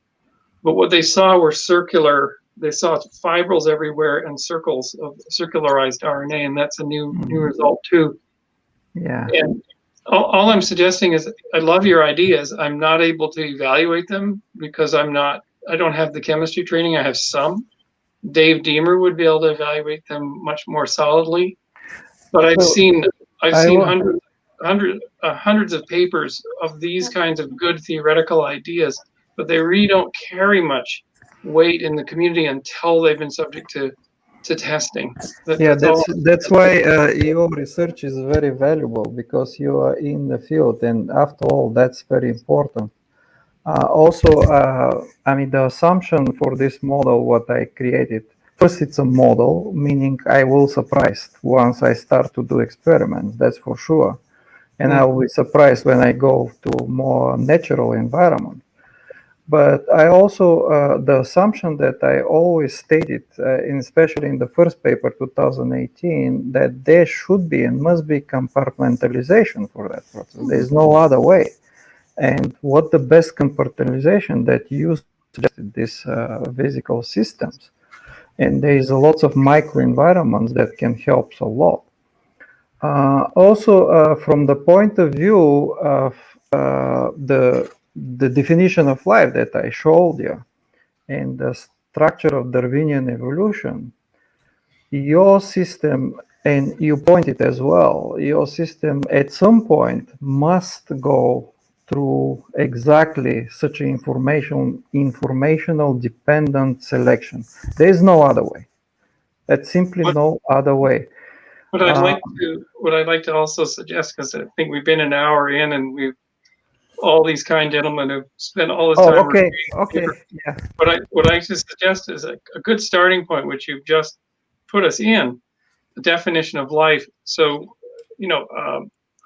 But what they saw were they saw fibrils everywhere and circles of circularized RNA, and that's a new result too. Yeah. And all I'm suggesting is, I love your ideas. I'm not able to evaluate them because I don't have the chemistry training. I have some. Dave Deemer would be able to evaluate them much more solidly. But I've seen hundreds of papers of these kinds of good theoretical ideas, but they really don't carry much weight in the community until they've been subject to testing. That's why your research is very valuable, because you are in the field, and after all, that's very important. The assumption for this model, what I created, first, it's a model, meaning I will surprise once I start to do experiments, that's for sure. And I will be surprised when I go to more natural environment. But I also, the assumption that I always stated, especially in the first paper, 2018, that there should be and must be compartmentalization for that process. There's no other way. And what the best compartmentalization that you suggested, these physical systems. And there is lots of microenvironments that can help a lot. From the point of view of the definition of life that I showed you and the structure of Darwinian evolution, your system, and you pointed as well, your system at some point must go through exactly such an informational dependent selection. There is no other way. That's simply no other way. What I'd like to also suggest, because I think we've been an hour in, and all these kind gentlemen have spent all this time. Okay. Yeah. What I just suggest is a good starting point, which you've just put us in, the definition of life. So,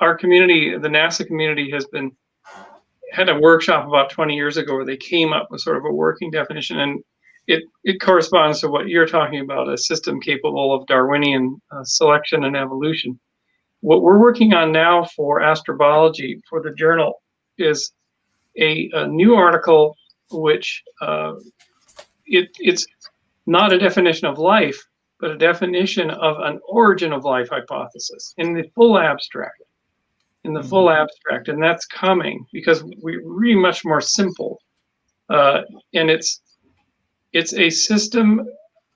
our community, the NASA community, had a workshop about 20 years ago where they came up with sort of a working definition, and it corresponds to what you're talking about, a system capable of Darwinian selection and evolution. What we're working on now for astrobiology for the journal is a new article, which it's not a definition of life, but a definition of an origin of life hypothesis in the full abstract. And that's coming because we're really much more simple, and it's a system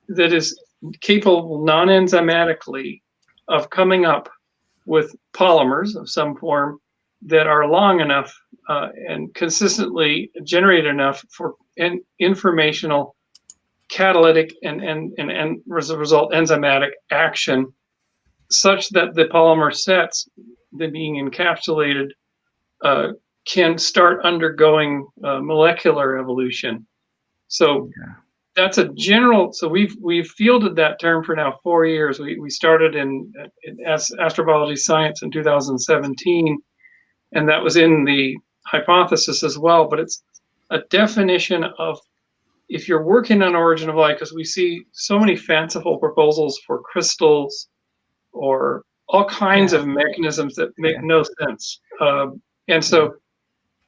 that is capable non-enzymatically of coming up with polymers of some form that are long enough and consistently generate enough for informational, catalytic, and as a result enzymatic action, such that the polymer sets, that being encapsulated, can start undergoing molecular evolution. So that's a general. So we've fielded that term for now 4 years. We started in astrobiology science in 2017, and that was in the hypothesis as well. But it's a definition of, if you're working on origin of life, because we see so many fanciful proposals for crystals or all kinds of mechanisms that make no sense. And so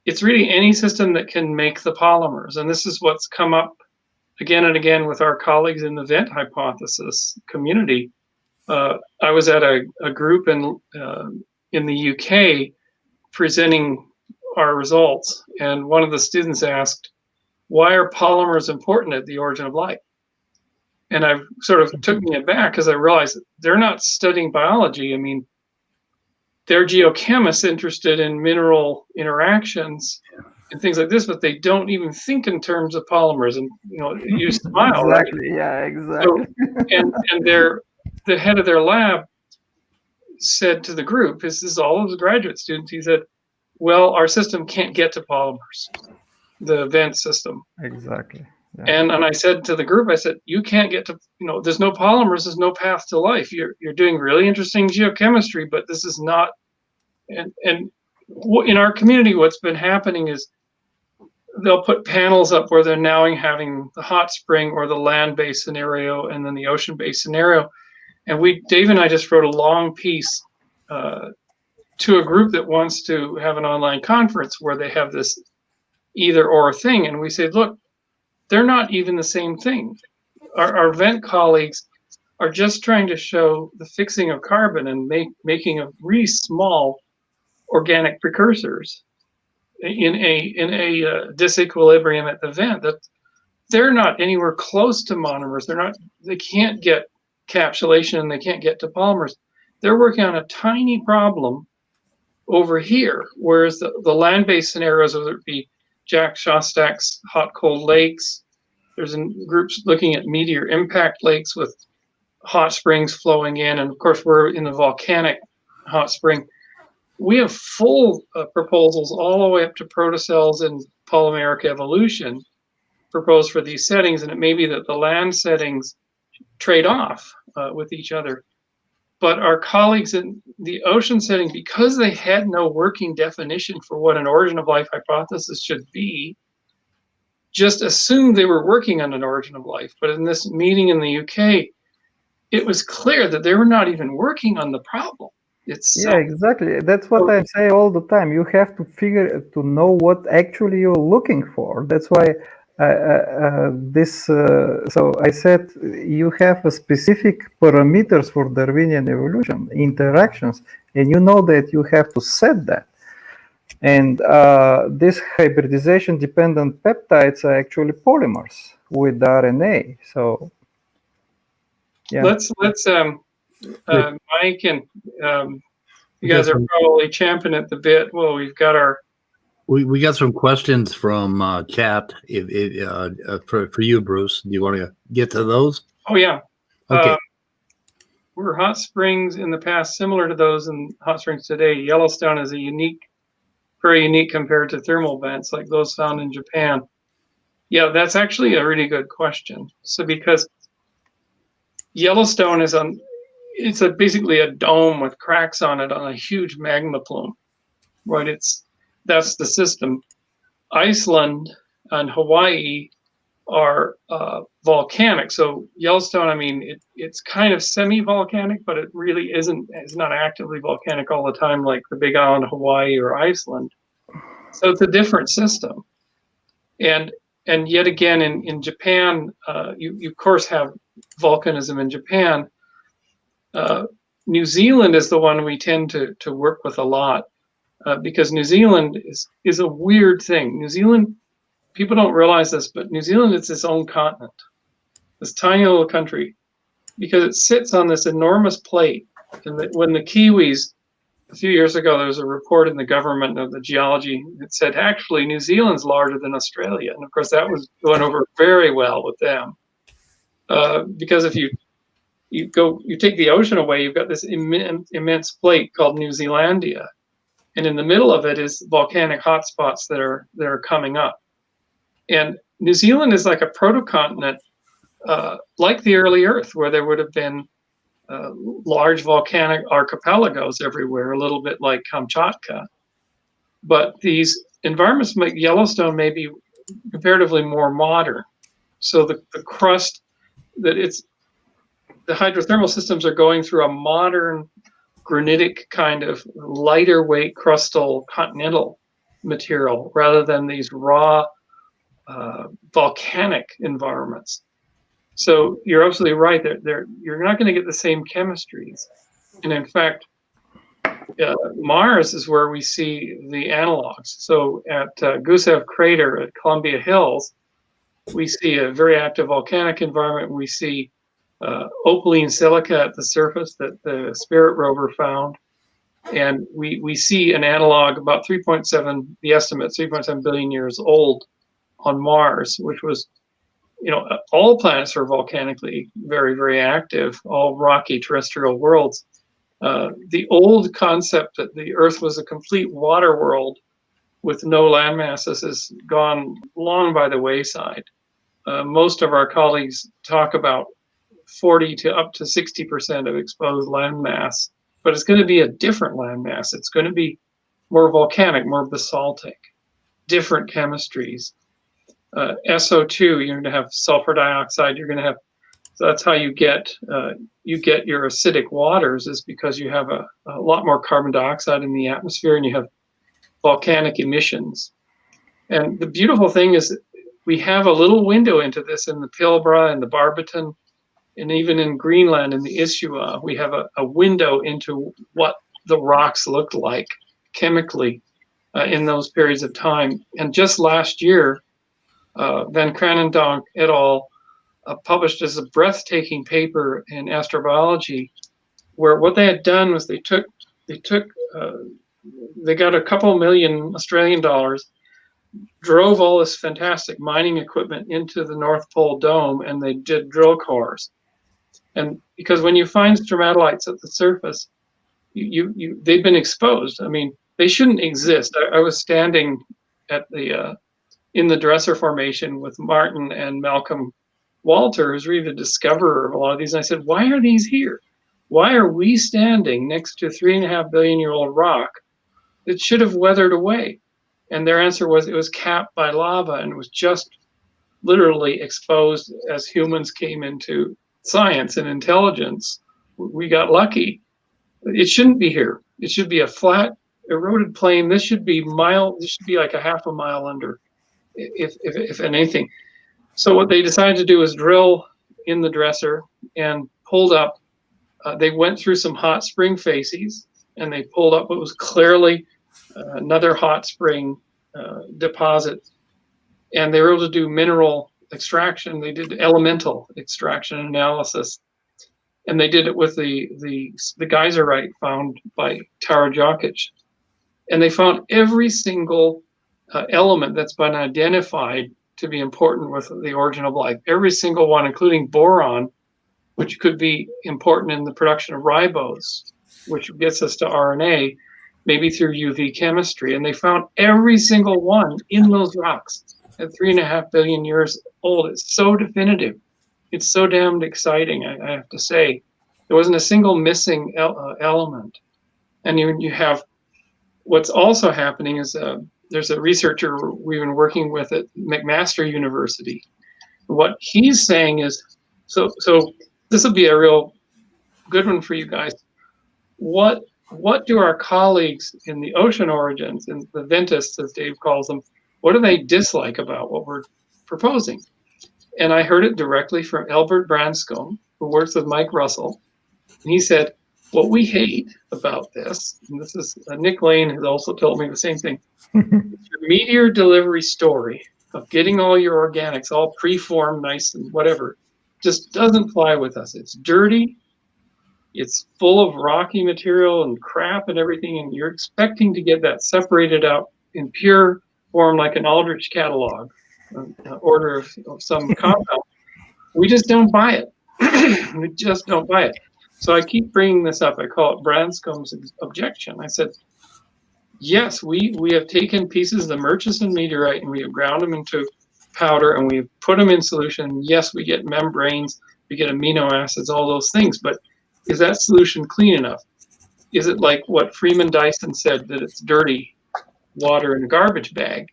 it's really any system that can make the polymers. And this is what's come up again and again with our colleagues in the Vent hypothesis community. I was at a group in the UK presenting our results, and one of the students asked, why are polymers important at the origin of life? And I sort of took me aback because I realized they're not studying biology. I mean, they're geochemists interested in mineral interactions and things like this, but they don't even think in terms of polymers. And you smile, exactly, right? Yeah, exactly. So, and the head of their lab said to the group, this is all of the graduate students, he said, well, our system can't get to polymers, the Vent system. Exactly. Yeah. And I said to the group, I said, you can't get to, there's no polymers, there's no path to life. You're doing really interesting geochemistry, but this is not, and in our community, what's been happening is they'll put panels up where they're now having the hot spring or the land-based scenario and then the ocean-based scenario. And Dave and I just wrote a long piece to a group that wants to have an online conference where they have this either or thing. And we said, look, they're not even the same thing. Our vent colleagues are just trying to show the fixing of carbon and making of really small organic precursors in a disequilibrium at the vent. That they're not anywhere close to monomers. They can't get capsulation and they can't get to polymers. They're working on a tiny problem over here, whereas the land-based scenarios, whether it be Jack Shostak's hot cold lakes, there's groups looking at meteor impact lakes with hot springs flowing in, and of course we're in the volcanic hot spring. We have full proposals all the way up to protocells and polymeric evolution proposed for these settings, and it may be that the land settings trade off with each other. But our colleagues in the ocean setting, because they had no working definition for what an origin of life hypothesis should be, just assumed they were working on an origin of life. But in this meeting in the UK, it was clear that they were not even working on the problem itself. Yeah, exactly. That's what I say all the time. You have to know what actually you're looking for. That's why so I said you have a specific parameters for Darwinian evolution, interactions, and you know that you have to set that. And this hybridization dependent peptides are actually polymers with RNA. So yeah. Let's Mike and you guys are probably champing at the bit. Well, we've got our we got some questions from chat for you, Bruce. Do you want to get to those? Oh yeah. Okay. Were hot springs in the past similar to those in hot springs today? Yellowstone is very unique compared to thermal vents like those found in Japan. Yeah, that's actually a really good question. So because Yellowstone it's basically a dome with cracks on it on a huge magma plume, right? That's the system. Iceland and Hawaii are volcanic. So Yellowstone, I mean, it's kind of semi-volcanic, but it really isn't. It's not actively volcanic all the time like the Big Island, Hawaii, or Iceland. So it's a different system. And yet again, in Japan, you of course have volcanism in Japan. New Zealand is the one we tend to work with a lot because New Zealand is a weird thing. New Zealand, people don't realize this, but New Zealand is its own continent, this tiny little country, because it sits on this enormous plate. And when the Kiwis, a few years ago, there was a report in the government of the geology that said, actually, New Zealand's larger than Australia. And of course, that was going over very well with them. Because if you take the ocean away, you've got this immense plate called New Zealandia. And in the middle of it is volcanic hotspots that are coming up. And New Zealand is like a protocontinent, like the early Earth, where there would have been large volcanic archipelagos everywhere, a little bit like Kamchatka. But these environments make Yellowstone maybe comparatively more modern. So the crust the hydrothermal systems are going through a modern granitic kind of lighter weight crustal continental material rather than these raw volcanic environments. So you're absolutely right. You're not going to get the same chemistries. And in fact, Mars is where we see the analogs. So at Gusev Crater at Columbia Hills, we see a very active volcanic environment. We see opaline silica at the surface that the Spirit rover found. And we see an analog about 3.7, the estimate, 3.7 billion years old on Mars, which was, all planets are volcanically very, very active, all rocky terrestrial worlds. The old concept that the Earth was a complete water world with no land masses has gone long by the wayside. Most of our colleagues talk about 40 to up to 60% of exposed land mass, but it's going to be a different land mass. It's going to be more volcanic, more basaltic, different chemistries. SO2, you're going to have sulfur dioxide. You're going to have, so that's how you get your acidic waters, is because you have a lot more carbon dioxide in the atmosphere, and you have volcanic emissions. And the beautiful thing is that we have a little window into this in the Pilbara and the Barberton, and even in Greenland in the Isua, we have a window into what the rocks looked like chemically in those periods of time. And just last year, Van Kranendonk et al. Published as a breathtaking paper in astrobiology, where what they had done was they got a couple million Australian dollars, drove all this fantastic mining equipment into the North Pole Dome, and they did drill cores. And because when you find stromatolites at the surface, they've been exposed. I mean, they shouldn't exist. I was standing at in the Dresser Formation with Martin and Malcolm Walter, who's really the discoverer of a lot of these. And I said, why are these here? Why are we standing next to 3.5 billion year old rock that should have weathered away? And their answer was it was capped by lava and was just literally exposed as humans came into science and intelligence. We got lucky. It shouldn't be here. It should be a flat, eroded plain. This should be like a half a mile under, if anything. So what they decided to do was drill in the Dresser and pulled up. They went through some hot spring facies, and they pulled up what was clearly another hot spring deposit. And they were able to do mineral extraction. They did elemental extraction analysis, and they did it with the geyserite found by Tara Jokic. And they found every single element that's been identified to be important with the origin of life. Every single one, including boron, which could be important in the production of ribose, which gets us to RNA, maybe through UV chemistry. And they found every single one in those rocks at 3.5 billion years old. It's so definitive. It's so damned exciting, I have to say. There wasn't a single missing element. And you have, what's also happening is there's a researcher we've been working with at McMaster University. What he's saying is, so this will be a real good one for you guys. What do our colleagues in the ocean origins, in the Ventists, as Dave calls them, what do they dislike about what we're proposing? And I heard it directly from Albert Branscombe, who works with Mike Russell. And he said, what we hate about this, and this is Nick Lane has also told me the same thing, your meteor delivery story of getting all your organics all preformed nice and whatever just doesn't fly with us. It's dirty, it's full of rocky material and crap and everything, and you're expecting to get that separated out in pure form like an Aldrich catalog, order of some compound. We just don't buy it. We just don't buy it. So I keep bringing this up. I call it Branscombe's objection. I said, yes, we have taken pieces of the Murchison meteorite and we have ground them into powder and we've put them in solution. Yes, we get membranes, we get amino acids, all those things. But is that solution clean enough? Is it like what Freeman Dyson said, that it's dirty water in a garbage bag?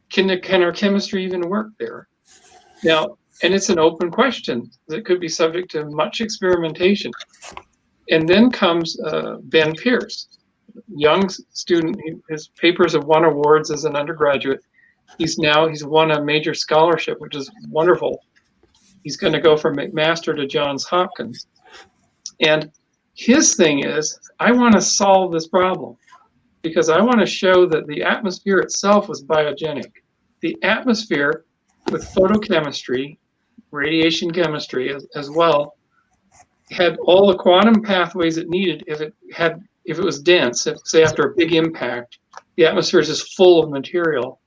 Can our chemistry even work there? Now, and it's an open question that could be subject to much experimentation. And then comes Ben Pierce, young student. His papers have won awards as an undergraduate. He's won a major scholarship, which is wonderful. He's going to go from McMaster to Johns Hopkins. And his thing is, I want to solve this problem because I want to show that the atmosphere itself was biogenic. The atmosphere with photochemistry, radiation chemistry as well, had all the quantum pathways it needed if it was dense. Say after a big impact, the atmosphere is just full of material.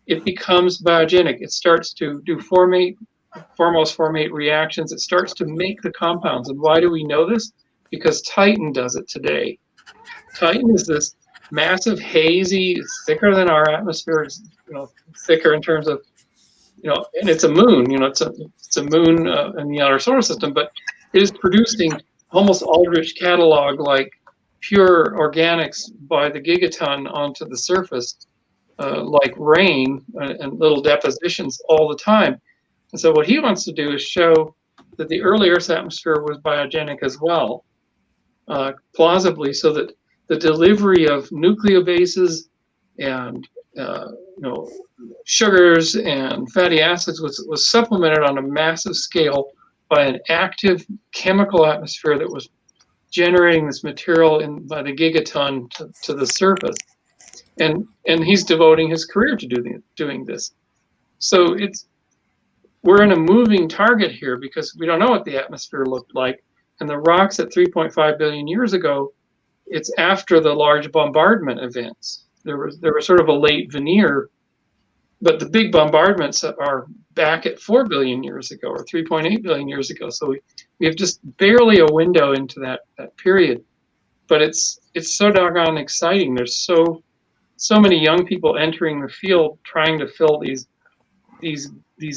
It becomes biogenic. It starts to do formose reactions. It starts to make the compounds. And why do we know this? Because Titan does it today. Titan is this massive, hazy, thicker than our atmosphere. It's, thicker in terms of, and it's a moon. It's a moon in the outer solar system, but it is producing almost Aldrich catalog like pure organics by the gigaton onto the surface, like rain and little depositions all the time. And so what he wants to do is show that the early Earth's atmosphere was biogenic as well, plausibly, so that the delivery of nucleobases and sugars and fatty acids was supplemented on a massive scale by an active chemical atmosphere that was generating this material by the gigaton to the surface. And he's devoting his career to doing this. So we're in a moving target here because we don't know what the atmosphere looked like. And the rocks at 3.5 billion years ago, it's after the large bombardment events. There was sort of a late veneer, but the big bombardments are back at 4 billion years ago or 3.8 billion years ago. So we have just barely a window into that period. But it's so doggone exciting. There's so many young people entering the field trying to fill these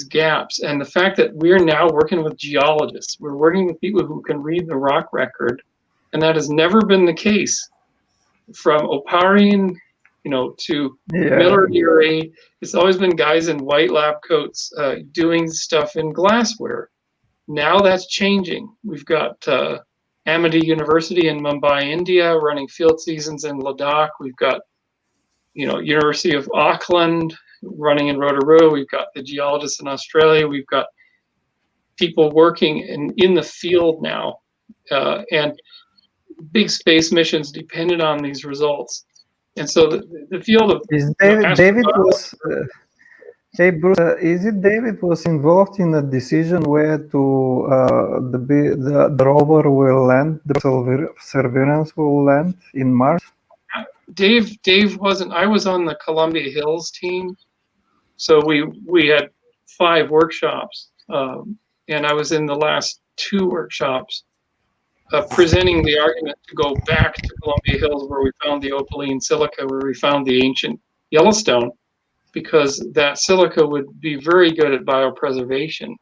gaps. And the fact that we're now working with geologists, we're working with people who can read the rock record, and that has never been the case from Oparian, to Miller Urey. It's always been guys in white lab coats doing stuff in glassware. Now that's changing. We've got Amity University in Mumbai, India, running field seasons in Ladakh. We've got University of Auckland running in Rotorua. We've got the geologists in Australia. We've got people working in the field now, and big space missions depended on these results. And so the field of David was hey Bruce, is it David was involved in a decision where to the rover will land, the Perseverance will land in Mars? Dave wasn't. I was on the Columbia Hills team, so we had 5 workshops, and I was in the last 2 workshops presenting the argument to go back to Columbia Hills, where we found the opaline silica, where we found the ancient Yellowstone, because that silica would be very good at biopreservation.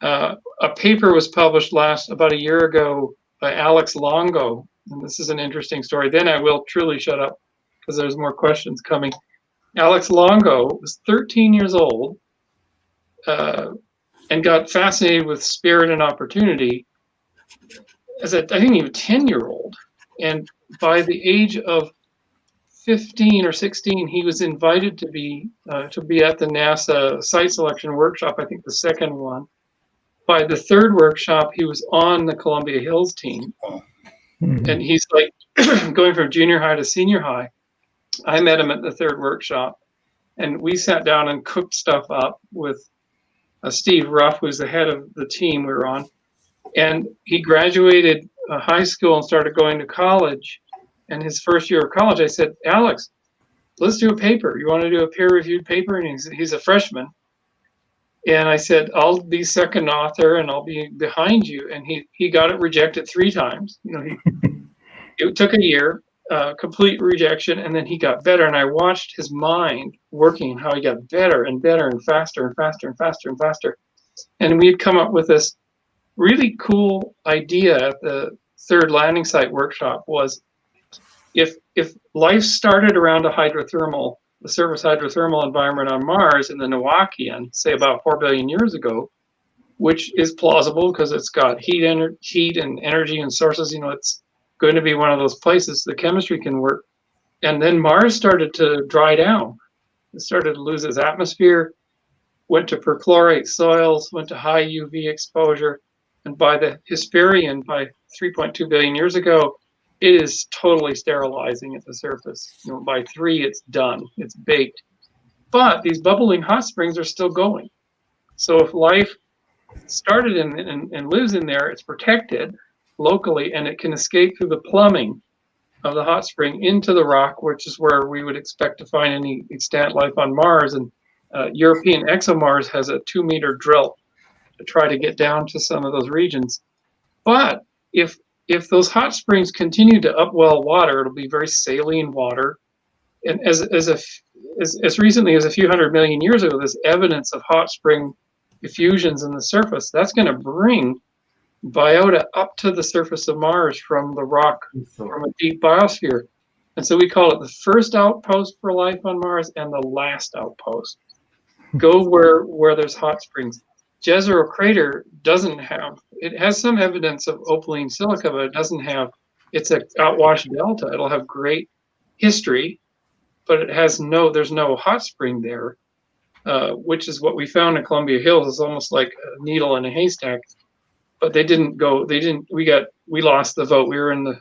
A paper was published about a year ago by Alex Longo, and this is an interesting story. Then I will truly shut up because there's more questions coming. Alex Longo was 13 years old and got fascinated with spirit and opportunity as I think he was 10-year-old. And by the age of 15 or 16, he was invited to be at the NASA site selection workshop, I think the second one. By the 3rd workshop, he was on the Columbia Hills team. Mm-hmm. And he's like going from junior high to senior high. I met him at the 3rd workshop, and we sat down and cooked stuff up with Steve Ruff, who's the head of the team we were on. And he graduated high school and started going to college. And his first year of college, I said, Alex, let's do a paper. You want to do a peer-reviewed paper? And he's a freshman. And I said, I'll be second author and I'll be behind you. And he got it rejected 3 times. It took a year, complete rejection, and then he got better. And I watched his mind working and how he got better and better and faster and faster and faster and faster. And we had come up with this really cool idea at the 3rd landing site workshop was if life started around the surface hydrothermal environment on Mars in the Noachian, say about 4 billion years ago, which is plausible because it's got heat and energy and sources, it's going to be one of those places the chemistry can work. And then Mars started to dry down. It started to lose its atmosphere, went to perchlorate soils, went to high UV exposure. And by the Hesperian, by 3.2 billion years ago, it is totally sterilizing at the surface. By 3, it's done. It's baked. But these bubbling hot springs are still going. So if life started and lives in there, it's protected locally, and it can escape through the plumbing of the hot spring into the rock, which is where we would expect to find any extant life on Mars. And European ExoMars has a 2-meter drill to try to get down to some of those regions. But if those hot springs continue to upwell water, it'll be very saline water. And as recently as a few 100 million years ago, this evidence of hot spring effusions in the surface, that's going to bring biota up to the surface of Mars from the rock, from a deep biosphere. And so we call it the first outpost for life on Mars and the last outpost. Go where there's hot springs. Jezero crater doesn't have, it has some evidence of opaline silica, but it doesn't have, it's a outwash delta. It'll have great history, but it has there's no hot spring there, which is what we found in Columbia Hills. It's almost like a needle in a haystack. But we lost the vote. We were in the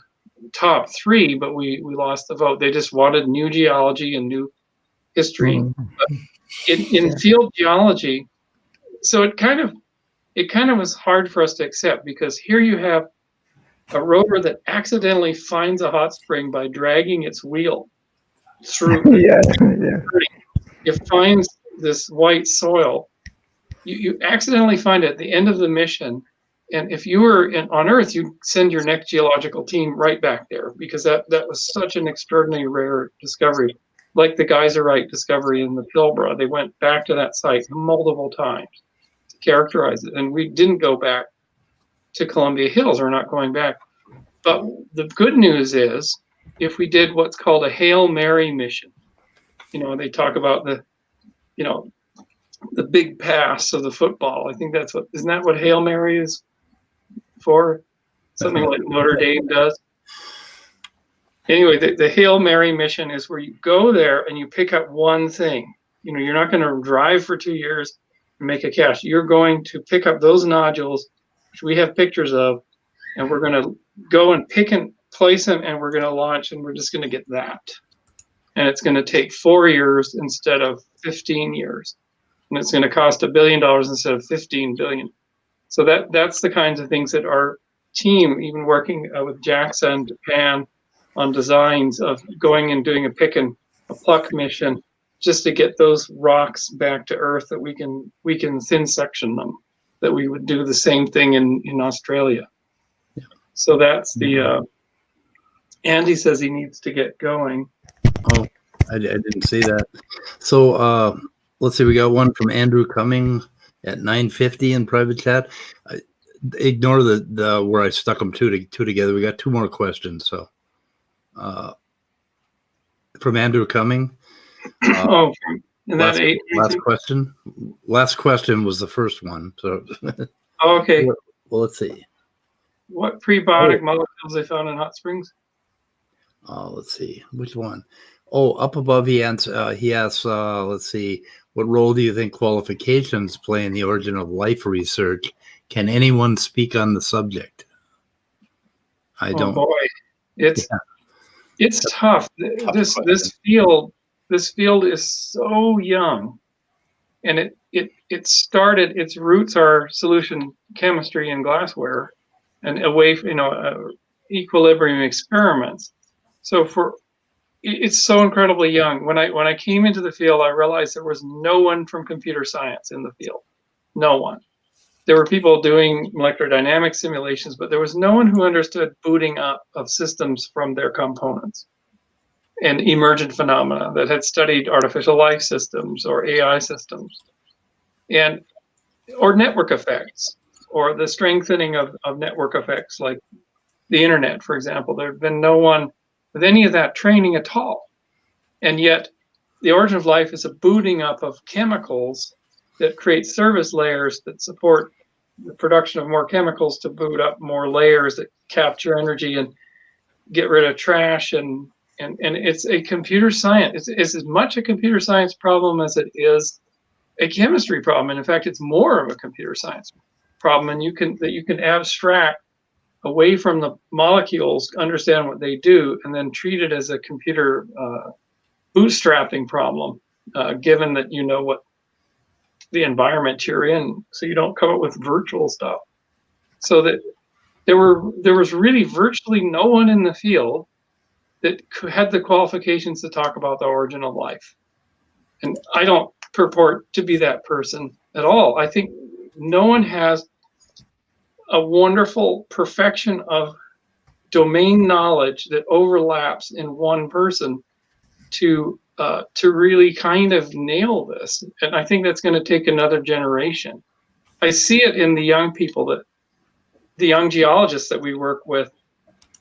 top 3, but we lost the vote. They just wanted new geology and new history. But in field geology, so it kind of was hard for us to accept, because here you have a rover that accidentally finds a hot spring by dragging its wheel through. It finds this white soil. You accidentally find it at the end of the mission. And if you were on Earth, you'd send your next geological team right back there, because that was such an extraordinarily rare discovery. Like the Geyserite discovery in the Pilbara, they went back to that site multiple times to characterize it. And we didn't go back to Columbia Hills. We're not going back. But the good news is, if we did what's called a Hail Mary mission, they talk about the big pass of the football. I think isn't that what Hail Mary is for? Something like Notre Dame does. Anyway, the Hail Mary mission is where you go there and you pick up one thing. You're not going to drive for 2 years and make a cache. You're going to pick up those nodules, which we have pictures of, and we're going to go and pick and place them, and we're going to launch, and we're just going to get that. And it's going to take 4 years instead of 15 years. And it's going to cost $1 billion instead of 15 billion. So that's the kinds of things that our team, even working with JAXA in Japan on designs of going and doing a pluck mission, just to get those rocks back to Earth, that we can thin section them, that we would do the same thing in Australia. Yeah. So that's the, Andy says he needs to get going. Oh, I didn't see that. So let's see, we got one from Andrew Cumming at 9:50 in private chat. Ignore the where I stuck them two together. We got 2 more questions. So from Andrew Cumming. Last question. Last question was the first one. So okay. Well, let's see. What prebiotic molecules they found in hot springs? Let's see. Which one? Oh, up above he asks, let's see, what role do you think qualifications play in the origin of life research? Can anyone speak on the subject? I don't. Boy, it's tough. This field is so young, and it started. Its roots are solution chemistry and glassware, and away from equilibrium experiments. So it's so incredibly young. When I came into the field, I realized there was no one from computer science in the field. No one. There were people doing molecular dynamics simulations, but there was no one who understood booting up of systems from their components and emergent phenomena, that had studied artificial life systems or AI systems, or network effects, or the strengthening of network effects like the internet, for example. There had been no one with any of that training at all. And yet the origin of life is a booting up of chemicals that create service layers that support the production of more chemicals to boot up more layers that capture energy and get rid of trash. And it's a computer science. It's as much a computer science problem as it is a chemistry problem. And in fact, it's more of a computer science problem. And you can abstract away from the molecules, understand what they do, and then treat it as a computer bootstrapping problem, given that you know what the environment you're in, so you don't come up with virtual stuff. So that there was really virtually no one in the field that had the qualifications to talk about the origin of life. And I don't purport to be that person at all. I think no one has a wonderful perfection of domain knowledge that overlaps in one person to really kind of nail this. And I think that's going to take another generation. I see it in the young people that the young geologists that we work with,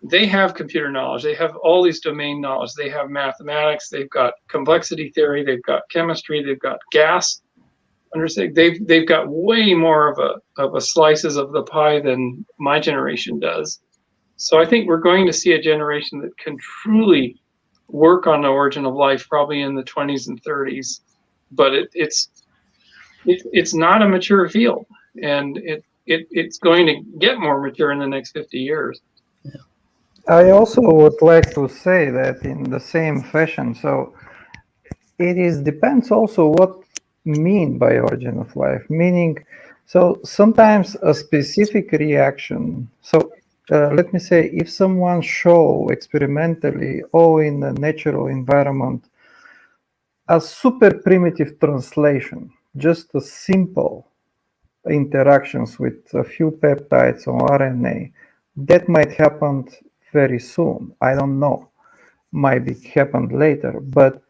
they have computer knowledge. They have all these domain knowledge. They have mathematics. They've got complexity theory. They've got chemistry. They've got gas understanding. They've got way more of a slices of the pie than my generation does. So I think we're going to see a generation that can truly work on the origin of life, probably in the 20s and 30s. But it's not a mature field, and it's going to get more mature in the next 50 years. I also would like to say that in the same fashion. So it depends also what mean by origin of life. Meaning, so sometimes a specific reaction. So let me say, if someone show experimentally or in a natural environment a super primitive translation, just a simple interactions with a few peptides or RNA, that might happen very soon. I don't know. Might be happened later, but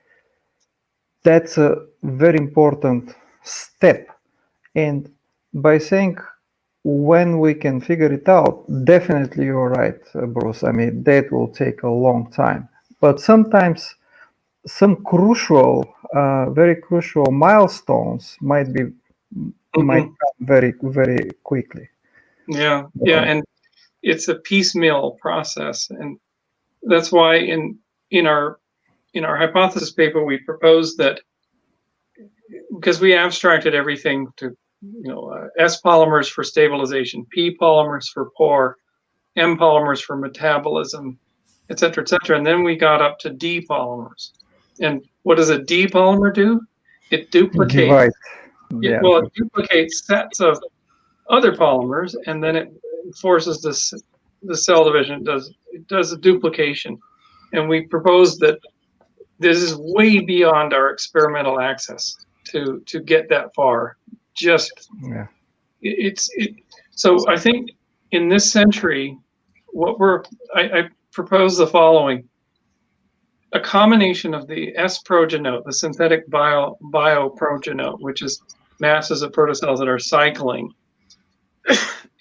that's a very important step. And by saying when we can figure it out, definitely you're right, Bruce. I mean, that will take a long time. But sometimes some crucial, very crucial milestones might come very, very quickly. Yeah, and it's a piecemeal process, and that's why in our hypothesis paper we proposed that, because we abstracted everything to S polymers for stabilization, P polymers for pore, M polymers for metabolism, et cetera, and then we got up to D polymers. And what does a D polymer do? It duplicates. Yeah. It duplicates sets of other polymers, and then it forces the cell division. It does a duplication, and we proposed that this is way beyond our experimental access to get that far. So I think in this century, I propose the following: a combination of the S progenote, the synthetic bio progenote, which is masses of protocells that are cycling,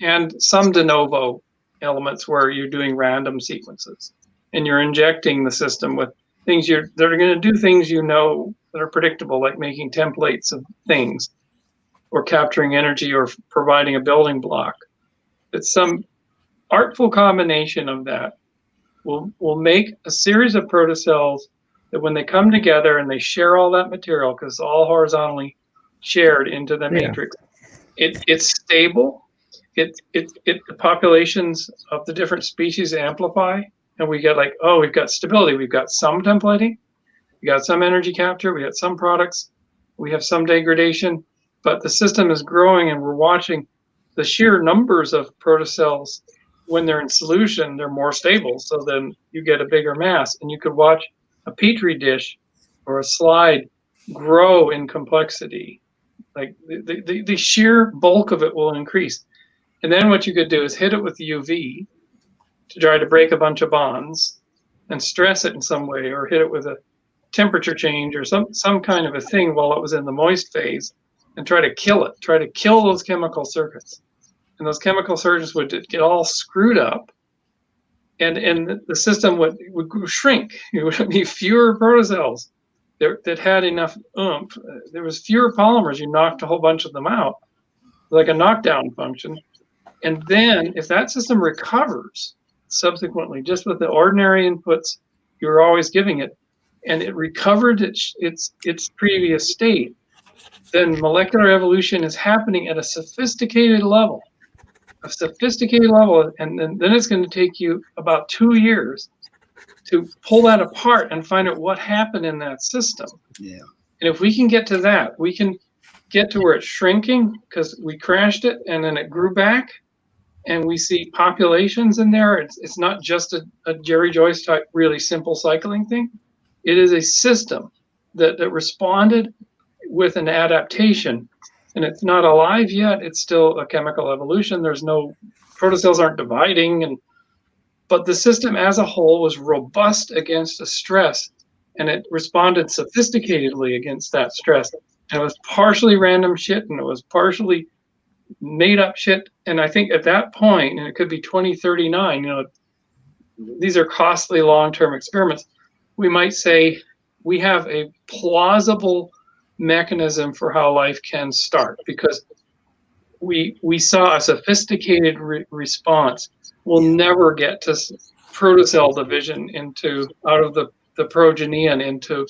and some de novo elements where you're doing random sequences and you're injecting the system with things that are going to do things that are predictable, like making templates of things or capturing energy or providing a building block. It's some artful combination of that will make a series of protocells that, when they come together and they share all that material, because it's all horizontally shared into the matrix, it's stable. The populations of the different species amplify, and we get we've got stability. We've got some templating, we got some energy capture, we got some products, we have some degradation, but the system is growing, and we're watching the sheer numbers of protocells. When they're in solution, they're more stable, so then you get a bigger mass, and you could watch a petri dish or a slide grow in complexity. Like the sheer bulk of it will increase. And then what you could do is hit it with UV to try to break a bunch of bonds and stress it in some way, or hit it with a temperature change or some kind of a thing while it was in the moist phase, and try to kill it, try to kill those chemical circuits. And those chemical circuits would get all screwed up, and the system would shrink. It would be fewer protocells that had enough oomph. There was fewer polymers. You knocked a whole bunch of them out, like a knockdown function. And then if that system recovers subsequently, just with the ordinary inputs you were always giving it, and it recovered its previous state, then molecular evolution is happening at a sophisticated level, and then it's going to take you about 2 years to pull that apart and find out what happened in that system. Yeah. And if we can get to that, we can get to where it's shrinking because we crashed it and then it grew back, and we see populations in there. It's not just a Jerry Joyce type really simple cycling thing. It is a system that responded with an adaptation, and it's not alive yet. It's still a chemical evolution. There's no protocells aren't dividing, but the system as a whole was robust against a stress, and it responded sophisticatedly against that stress. And it was partially random shit, and it was partially made up shit. And I think at that point, and it could be 2039, these are costly long-term experiments. We might say we have a plausible mechanism for how life can start, because we saw a sophisticated response. We'll never get to protocell division out of the progeny and into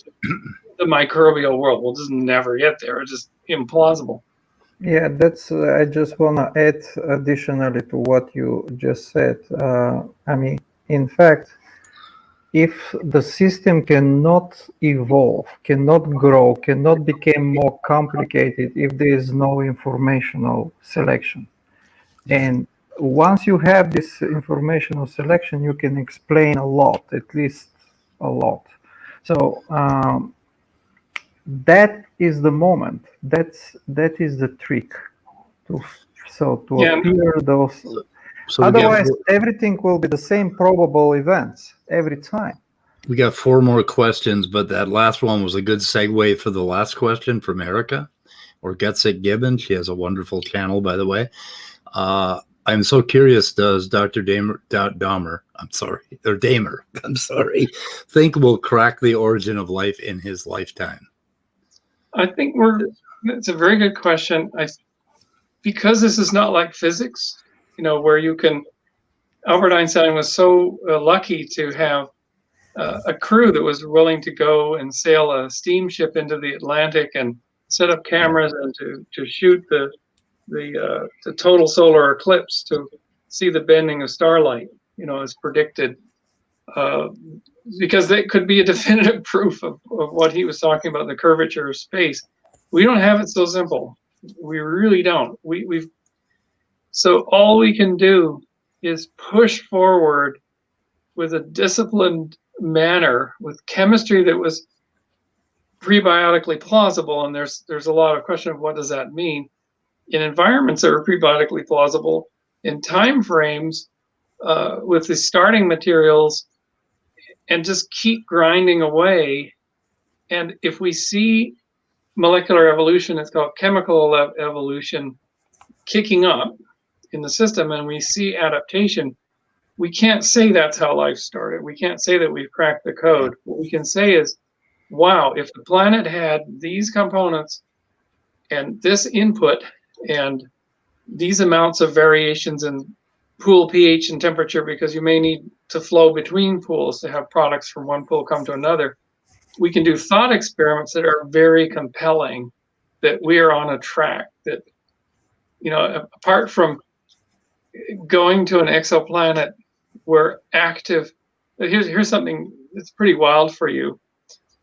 the microbial world. We'll just never get there. It's just implausible. Yeah, that's. I just want to add additionally to what you just said. I mean, in fact, if the system cannot evolve, cannot grow, cannot become more complicated if there is no informational selection. And once you have this informational selection, you can explain a lot, at least a lot. So that is the moment. That is the trick. To appear those. So otherwise, everything will be the same probable events every time. We got 4 more questions, but that last one was a good segue for the last question from Erica, or Gets It Gibbon. She has a wonderful channel, by the way. I'm so curious, does Dr. Damer, think we'll crack the origin of life in his lifetime? I think it's a very good question. Because this is not like physics, where you can, Albert Einstein was so lucky to have a crew that was willing to go and sail a steamship into the Atlantic and set up cameras and to shoot the total solar eclipse, to see the bending of starlight, as predicted, because that could be a definitive proof of what he was talking about, the curvature of space. We don't have it so simple. We really don't. So all we can do is push forward with a disciplined manner, with chemistry that was prebiotically plausible. And there's a lot of question of what does that mean in environments that are prebiotically plausible, in time frames, with the starting materials, and just keep grinding away. And if we see molecular evolution, it's called chemical evolution, kicking up in the system, and we see adaptation, we can't say that's how life started. We can't say that we've cracked the code. What we can say is, wow, if the planet had these components and this input and these amounts of variations in pool pH and temperature, because you may need to flow between pools to have products from one pool come to another, we can do thought experiments that are very compelling, that we are on a track that, apart from going to an exoplanet, we're active. Here's something that's pretty wild for you.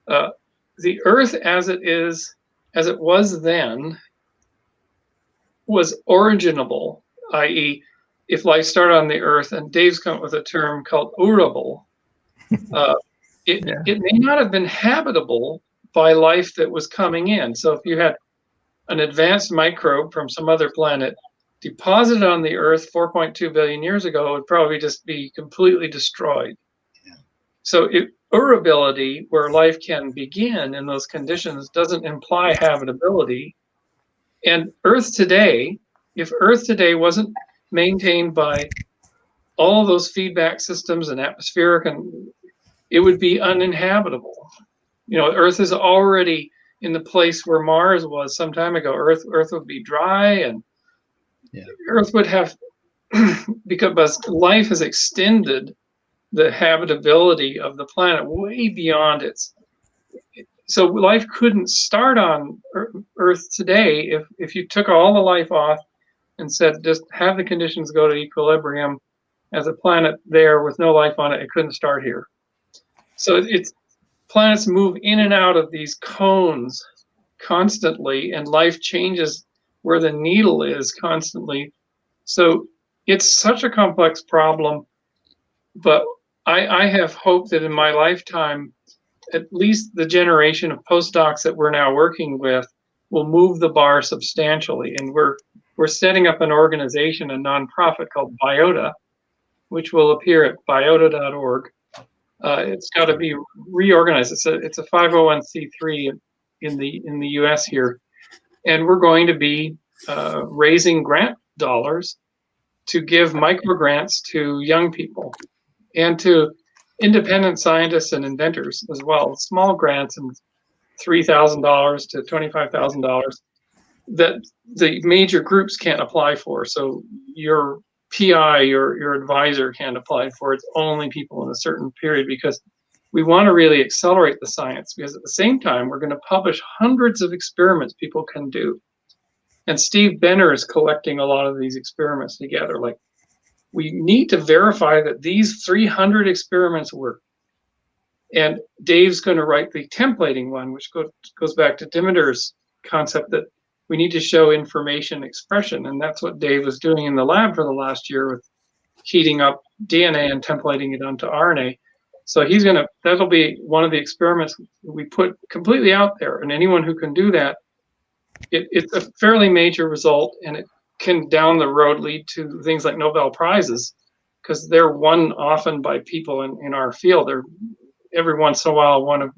The Earth as it was then, was originable, i.e., if life started on the Earth, and Dave's come up with a term called urable, it may not have been habitable by life that was coming in. So if you had an advanced microbe from some other planet deposited on the Earth 4.2 billion years ago, it would probably just be completely destroyed. Yeah. So urability, where life can begin in those conditions, doesn't imply habitability. And Earth today, if Earth today wasn't maintained by all those feedback systems and atmospheric, and it would be uninhabitable. Earth is already in the place where Mars was some time ago. Earth would be dry, and Earth would have, because life has extended the habitability of the planet way beyond its. So life couldn't start on Earth today if you took all the life off and said, just have the conditions go to equilibrium as a planet there with no life on it. It couldn't start here. So planets move in and out of these cones constantly, and life changes where the needle is constantly. So it's such a complex problem, but I have hope that in my lifetime, at least the generation of postdocs that we're now working with will move the bar substantially. And we're setting up an organization, a nonprofit called Biota, which will appear at biota.org. It's got to be reorganized. It's a 501c3 in the U.S. here, and we're going to be raising grant dollars to give micro grants to young people and to independent scientists and inventors as well. Small grants and $3,000 to $25,000 that the major groups can't apply for. So your PI, your advisor can't apply for. It's only people in a certain period, because we want to really accelerate the science, because at the same time, we're going to publish hundreds of experiments people can do. And Steve Benner is collecting a lot of these experiments together. Like, we need to verify that these 300 experiments work. And Dave's going to write the templating one, which goes back to Dimiter's concept that we need to show information expression. And that's what Dave was doing in the lab for the last year with heating up DNA and templating it onto RNA. So that'll be one of the experiments we put completely out there. And anyone who can do that, it's a fairly major result, and it can down the road lead to things like Nobel Prizes, because they're won often by people in our field. They're every once in a while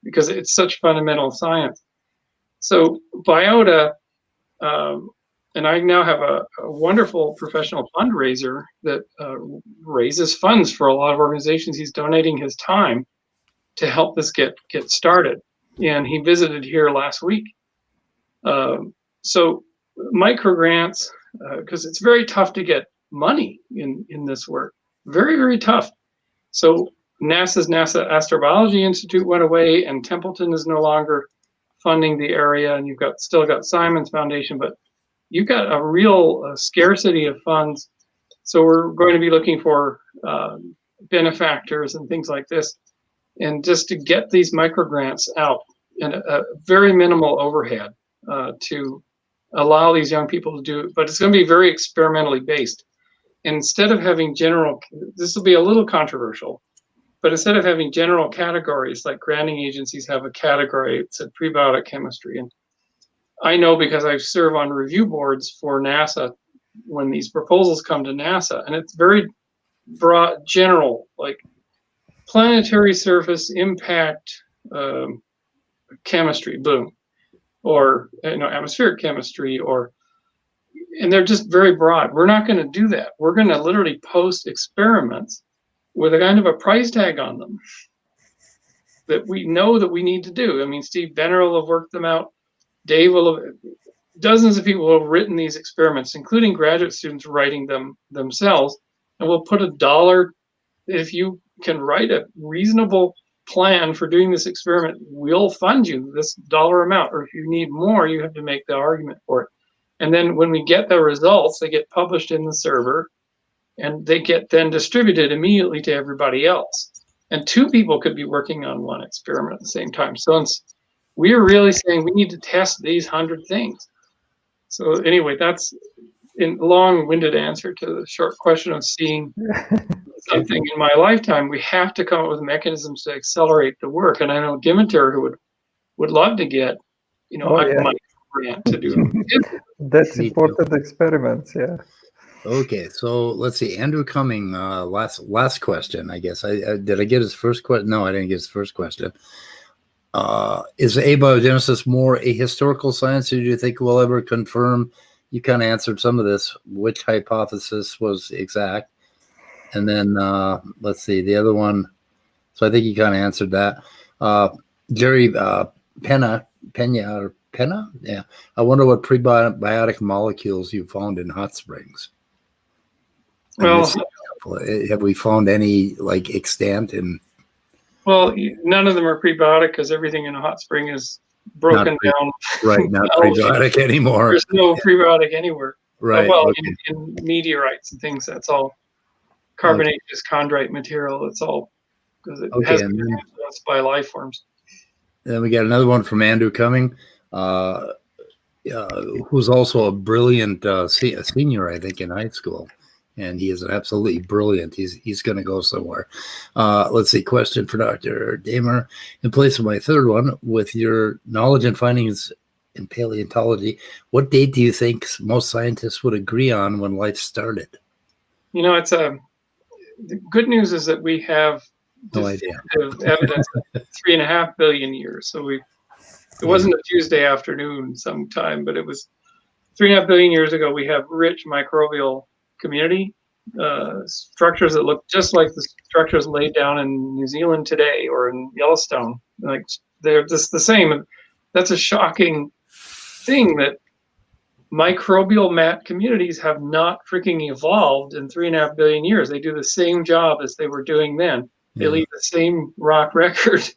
because it's such fundamental science. So Biota, and I now have a wonderful professional fundraiser that raises funds for a lot of organizations. He's donating his time to help this get started. And he visited here last week. So micro grants, because it's very tough to get money in this work. Very, very tough. So NASA's NASA Astrobiology Institute went away, and Templeton is no longer funding the area, and you've still got Simon's Foundation, but you've got a real scarcity of funds. So we're going to be looking for benefactors and things like this, and just to get these micro grants out and a very minimal overhead to allow these young people to do it. But it's going to be very experimentally based. And instead of having this will be a little controversial, but instead of having general categories like granting agencies have a category, it said prebiotic chemistry. And I know because I serve on review boards for NASA when these proposals come to NASA, and it's very broad, general, like planetary surface impact chemistry, boom, or atmospheric chemistry, and they're just very broad. We're not going to do that. We're going to literally post experiments with a kind of a price tag on them that we know that we need to do. I mean, Steve Benner will have worked them out. Dave will have, dozens of people have written these experiments, including graduate students writing them themselves. And we'll put $1. If you can write a reasonable plan for doing this experiment, we'll fund you this dollar amount. Or if you need more, you have to make the argument for it. And then when we get the results, they get published in the server, and they get then distributed immediately to everybody else. And 2 people could be working on one experiment at the same time. So we're really saying we need to test these 100 things. So anyway, that's a long-winded answer to the short question of seeing something in my lifetime. We have to come up with mechanisms to accelerate the work. And I know Dimiter, who would love to get, a grant to do it. That's important experiments, yeah. Okay, so let's see. Andrew Cumming, last question, I guess. Did I get his first question? No, I didn't get his first question. Is abiogenesis more a historical science, or do you think we'll ever confirm? You kind of answered some of this. Which hypothesis was exact? And then let's see, the other one. So I think you kind of answered that. Jerry Pena? Yeah. I wonder what prebiotic molecules you found in hot springs. Well, have we found any like extant in? Well, none of them are prebiotic because everything in a hot spring is broken down. Right, not prebiotic anymore. There's no prebiotic anywhere. Right. Well, okay. in meteorites and things, that's all carbonaceous chondrite material. It's all because it has been influenced by life forms. Then we got another one from Andrew Cumming, who's also a brilliant senior, I think, in high school. And he is absolutely brilliant. He's going to go somewhere. Let's see. Question for Dr. Damer. In place of my third one, with your knowledge and findings in paleontology, what date do you think most scientists would agree on when life started? It's the good news is that we have no idea evidence of 3.5 billion years. So it wasn't a Tuesday afternoon sometime, but it was 3.5 billion years ago, we have rich microbial community structures that look just like the structures laid down in New Zealand today or in Yellowstone. Like they're just the same. That's a shocking thing that microbial mat communities have not freaking evolved in 3.5 billion years. They do the same job as they were doing then. They leave the same rock record.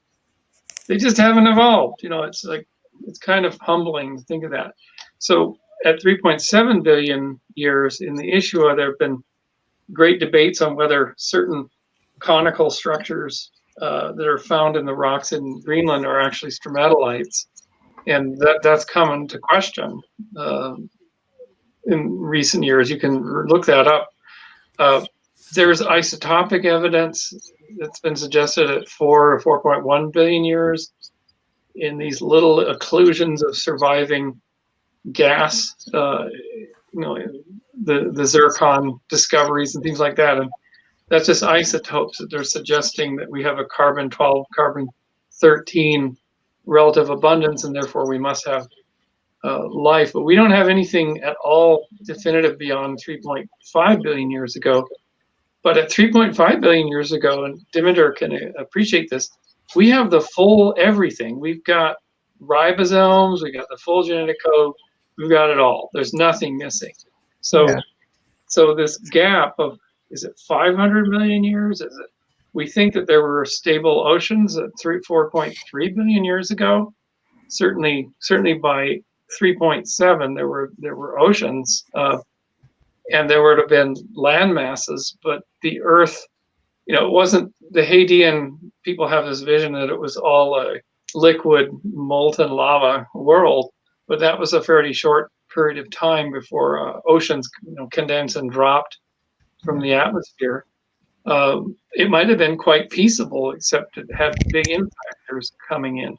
They just haven't evolved. You know, it's like, it's kind of humbling to think of that. So at 3.7 billion years in the Ishua, there have been great debates on whether certain conical structures that are found in the rocks in Greenland are actually stromatolites. And that's come into question in recent years. You can look that up. There's isotopic evidence that's been suggested at 4 or 4.1 billion years in these little occlusions of surviving gas, you know, the zircon discoveries and things like that. And that's just isotopes that they're suggesting that we have a carbon-12, carbon-13 relative abundance, and therefore we must have life. But we don't have anything at all definitive beyond 3.5 billion years ago. But at 3.5 billion years ago, and Dimiter can appreciate this, we have the full everything. We've got ribosomes, we've got the full genetic code, we've got it all. There's nothing missing. So, so this gap of, is it 500 million years? Is it? We think that there were stable oceans at 4.3 billion years ago. Certainly by 3.7, there were oceans, and there would have been land masses. But the Earth, you know, it wasn't the Hadean. People have this vision that it was all a liquid molten lava world, but that was a fairly short period of time before oceans, you know, condensed and dropped from the atmosphere. It might have been quite peaceable, except it had big impactors coming in.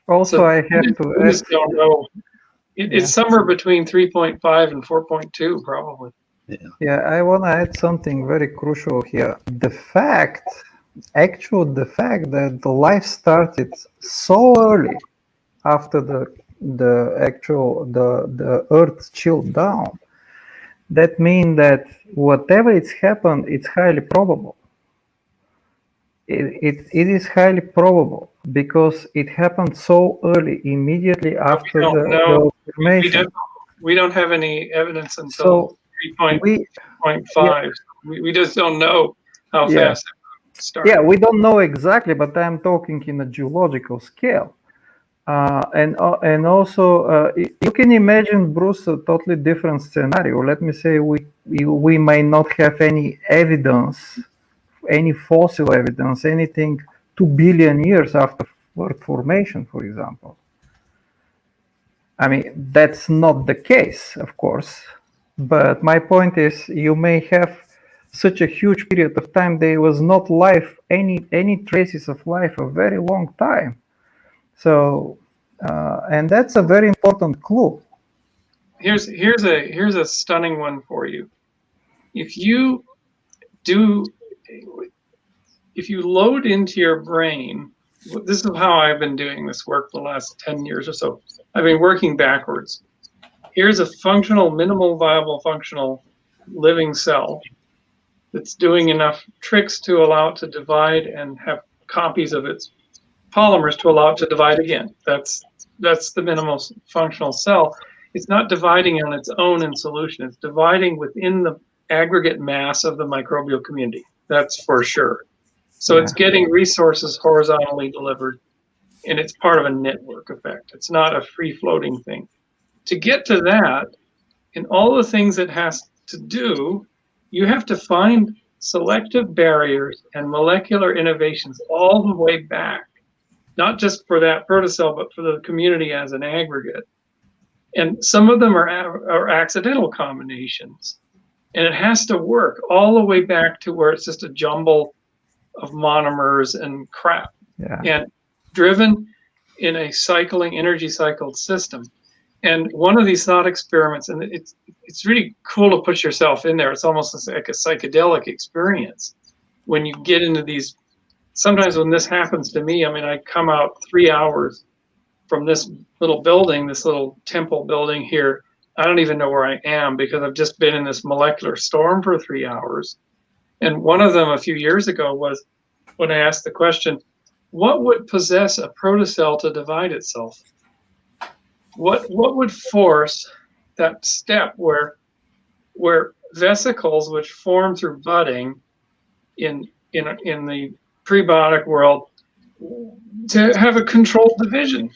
Also, so I have to add, just don't know. It's somewhere between 3.5 and 4.2, probably. Yeah, I want to add something very crucial here. The fact that the life started so early after the Earth chilled down, that means that whatever it's happened, it's highly probable. It is highly probable because it happened so early, immediately after the formation. We don't have any evidence until 3.5. We just don't know how fast it started. Yeah, we don't know exactly, but I'm talking in a geological scale. And also, you can imagine, Bruce, a totally different scenario. Let me say we might not have any evidence, any fossil evidence, anything 2 billion years after Earth formation, for example. I mean, that's not the case, of course. But my point is, you may have such a huge period of time there was not life, any traces of life, a very long time. So, and that's a very important clue. Here's a stunning one for you. If you load into your brain, this is how I've been doing this work for the last 10 years or so. I've been working backwards. Here's a functional, minimal viable functional living cell that's doing enough tricks to allow it to divide and have copies of its polymers to allow it to divide again. That's the minimal functional cell. It's not dividing on its own in solution. It's dividing within the aggregate mass of the microbial community. That's for sure. So it's getting resources horizontally delivered, and it's part of a network effect. It's not a free-floating thing. To get to that, and all the things it has to do, you have to find selective barriers and molecular innovations all the way back, not just for that protocell, but for the community as an aggregate. And some of them are accidental combinations. And it has to work all the way back to where it's just a jumble of monomers and crap. And driven in a cycling, energy cycled system. And one of these thought experiments, and it's really cool to put yourself in there. It's almost like a psychedelic experience when you get into these. Sometimes when this happens to me, I mean, I come out 3 hours from this little building, this little temple building here, I don't even know where I am because I've just been in this molecular storm for 3 hours. And one of them a few years ago was when I asked the question, what would possess a protocell to divide itself? What would force that step where vesicles which form through budding in the prebiotic world to have a controlled division?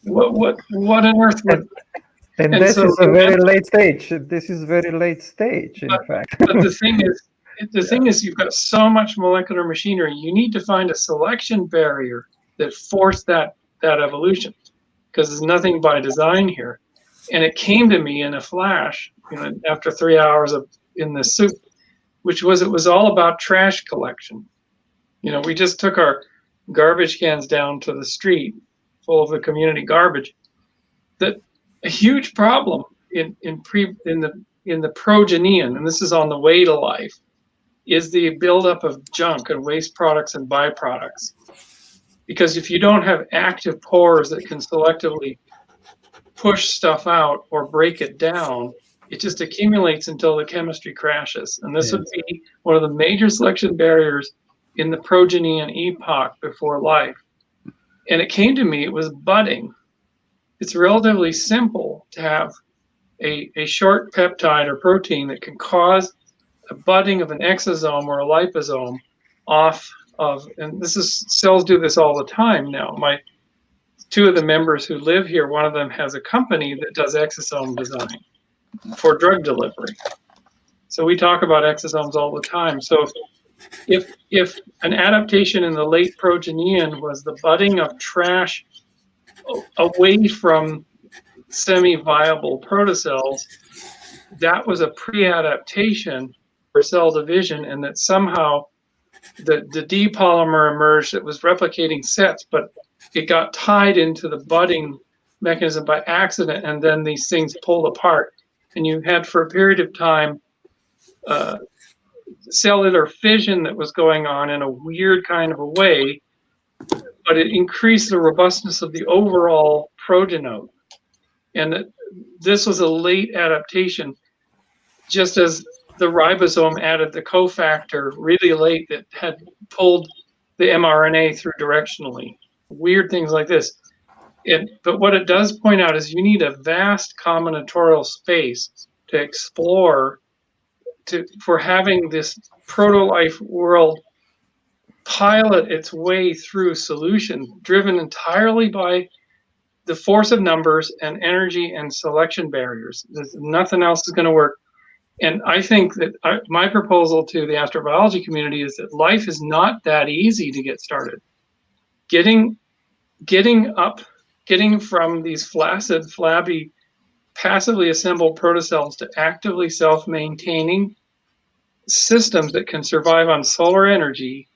What on earth would? And And this so is a very late stage. This is very late stage, in fact. But the thing is, you've got so much molecular machinery. You need to find a selection barrier that forced that evolution, because there's nothing by design here. And it came to me in a flash, after 3 hours in the soup, which was it was all about trash collection. We just took our garbage cans down to the street, full of the community garbage. That a huge problem in the progenean, and this is on the way to life, is the buildup of junk and waste products and byproducts. Because if you don't have active pores that can selectively push stuff out or break it down, it just accumulates until the chemistry crashes. And this would be one of the major selection barriers in the progenean epoch before life. And it came to me, it was budding. It's relatively simple to have a short peptide or protein that can cause a budding of an exosome or a liposome off of, and cells do this all the time now. Two of the members who live here, one of them has a company that does exosome design for drug delivery. So we talk about exosomes all the time. So if an adaptation in the late progenean was the budding of trash away from semi-viable protocells, that was a pre-adaptation for cell division, and that somehow the D polymer emerged that was replicating sets, but it got tied into the budding mechanism by accident, and then these things pulled apart. And you had, for a period of time, cellular fission that was going on in a weird kind of a way, but it increased the robustness of the overall progenote. And this was a late adaptation, just as the ribosome added the cofactor really late that had pulled the mRNA through directionally. Weird things like this. But what it does point out is you need a vast combinatorial space to explore for having this proto-life world pilot its way through solution driven entirely by the force of numbers and energy and selection barriers. Nothing else is going to work. And I think that my proposal to the astrobiology community is that life is not that easy to get started. Getting from these flaccid, flabby, passively assembled protocells to actively self-maintaining systems that can survive on solar energy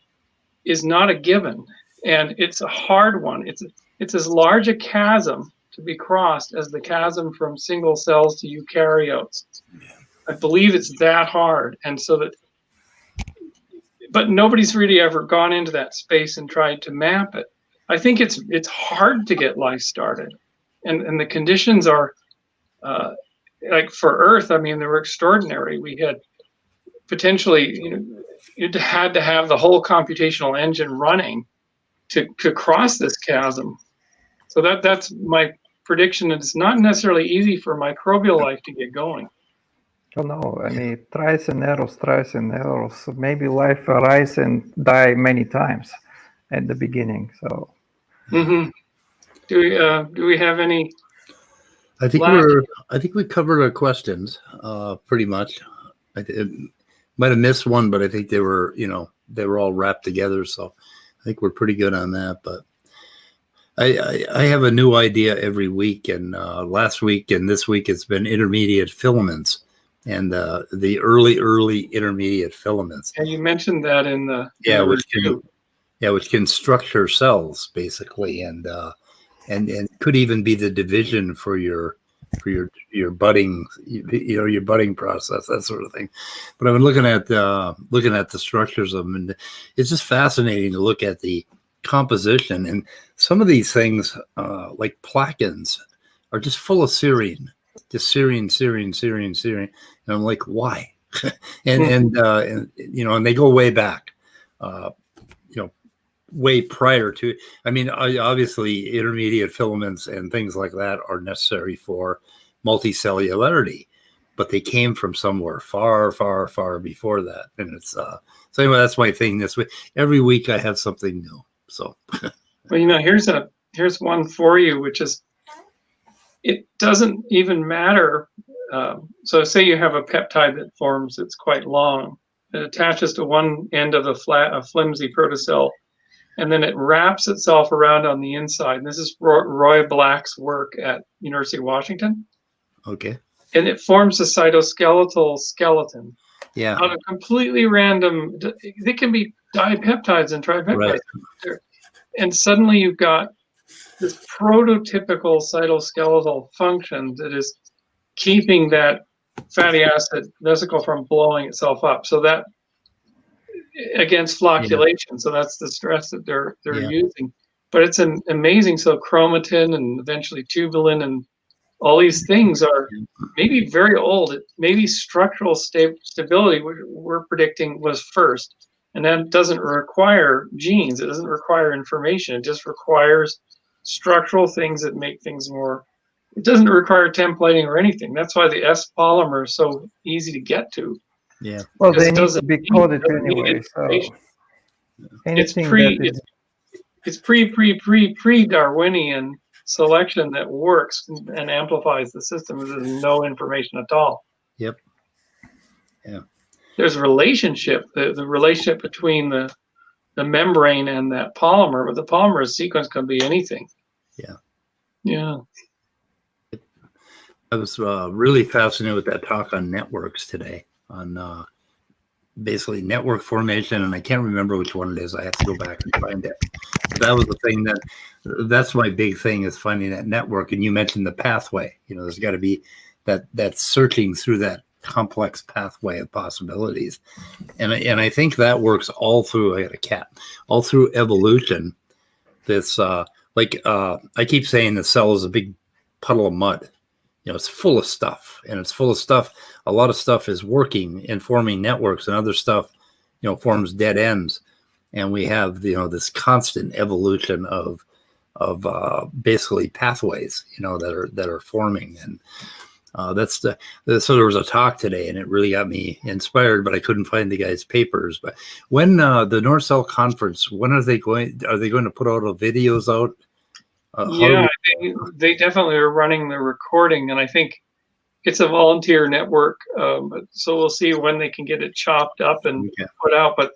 is not a given. And it's a hard one. It's as large a chasm to be crossed as the chasm from single cells to eukaryotes. I believe it's that hard. And but nobody's really ever gone into that space and tried to map it. I think it's hard to get life started. And the conditions are, like for Earth, I mean, they were extraordinary. We had potentially, you had to have the whole computational engine running to cross this chasm. So that's my prediction. It's not necessarily easy for microbial life to get going. Oh no, I mean, trials and errors. Maybe life arise and die many times at the beginning. So, do we have any? I think we covered our questions pretty much. I might have missed one, but I think they were all wrapped together. So I think we're pretty good on that. But I have a new idea every week, and last week and this week it's been intermediate filaments. And the early intermediate filaments. And you mentioned that in the which can structure cells basically, and could even be the division for your budding, your budding process, that sort of thing. But I've been looking at the structures of them, and it's just fascinating to look at the composition. And some of these things, like placans, are just full of serine. just serine. And I'm like, why? and they go way back, way prior to. I mean, obviously, intermediate filaments and things like that are necessary for multicellularity, but they came from somewhere far, far, far before that. And it's so anyway, that's my thing this week. Every week I have something new. So, well, here's one for you, which is, it doesn't even matter. So say you have a peptide that forms, it's quite long. It attaches to one end of a flimsy protocell, and then it wraps itself around on the inside. And this is Roy Black's work at University of Washington. okay. And it forms a cytoskeletal skeleton. Yeah. On a completely random, they can be dipeptides and tripeptides. Right. And suddenly you've got this prototypical cytoskeletal function that is keeping that fatty acid vesicle from blowing itself up. So that against flocculation. So that's the stress that they're using. But it's an amazing. So chromatin and eventually tubulin and all these things are maybe very old. Maybe structural stability, which we're predicting, was first. And that doesn't require genes. It doesn't require information. It just requires structural things that make things more. It doesn't require templating or anything. That's why the S polymer is so easy to get to. Yeah. Well, they need to be coded anyway. So anything it's pre-Darwinian selection that works and amplifies the system. There's no information at all. Yep. Yeah. There's a relationship, the relationship between the membrane and that polymer, but the polymer sequence can be anything. Yeah. Yeah. I was really fascinated with that talk on networks today, on basically network formation, and I can't remember which one it is. I have to go back and find it. That was the thing that's my big thing, is finding that network. And you mentioned the pathway. There's got to be that searching through that complex pathway of possibilities, and I think that works all through. I got a cat. All through evolution. This I keep saying, the cell is a big puddle of mud. It's full of stuff, and it's full of stuff. A lot of stuff is working and forming networks, and other stuff, forms dead ends. And we have, this constant evolution of basically pathways, that are forming. And so there was a talk today, and it really got me inspired, but I couldn't find the guy's papers. But when the North Cell Conference, when are they going to put all the videos out? They definitely are running the recording, and I think it's a volunteer network. So we'll see when they can get it chopped up and put out. But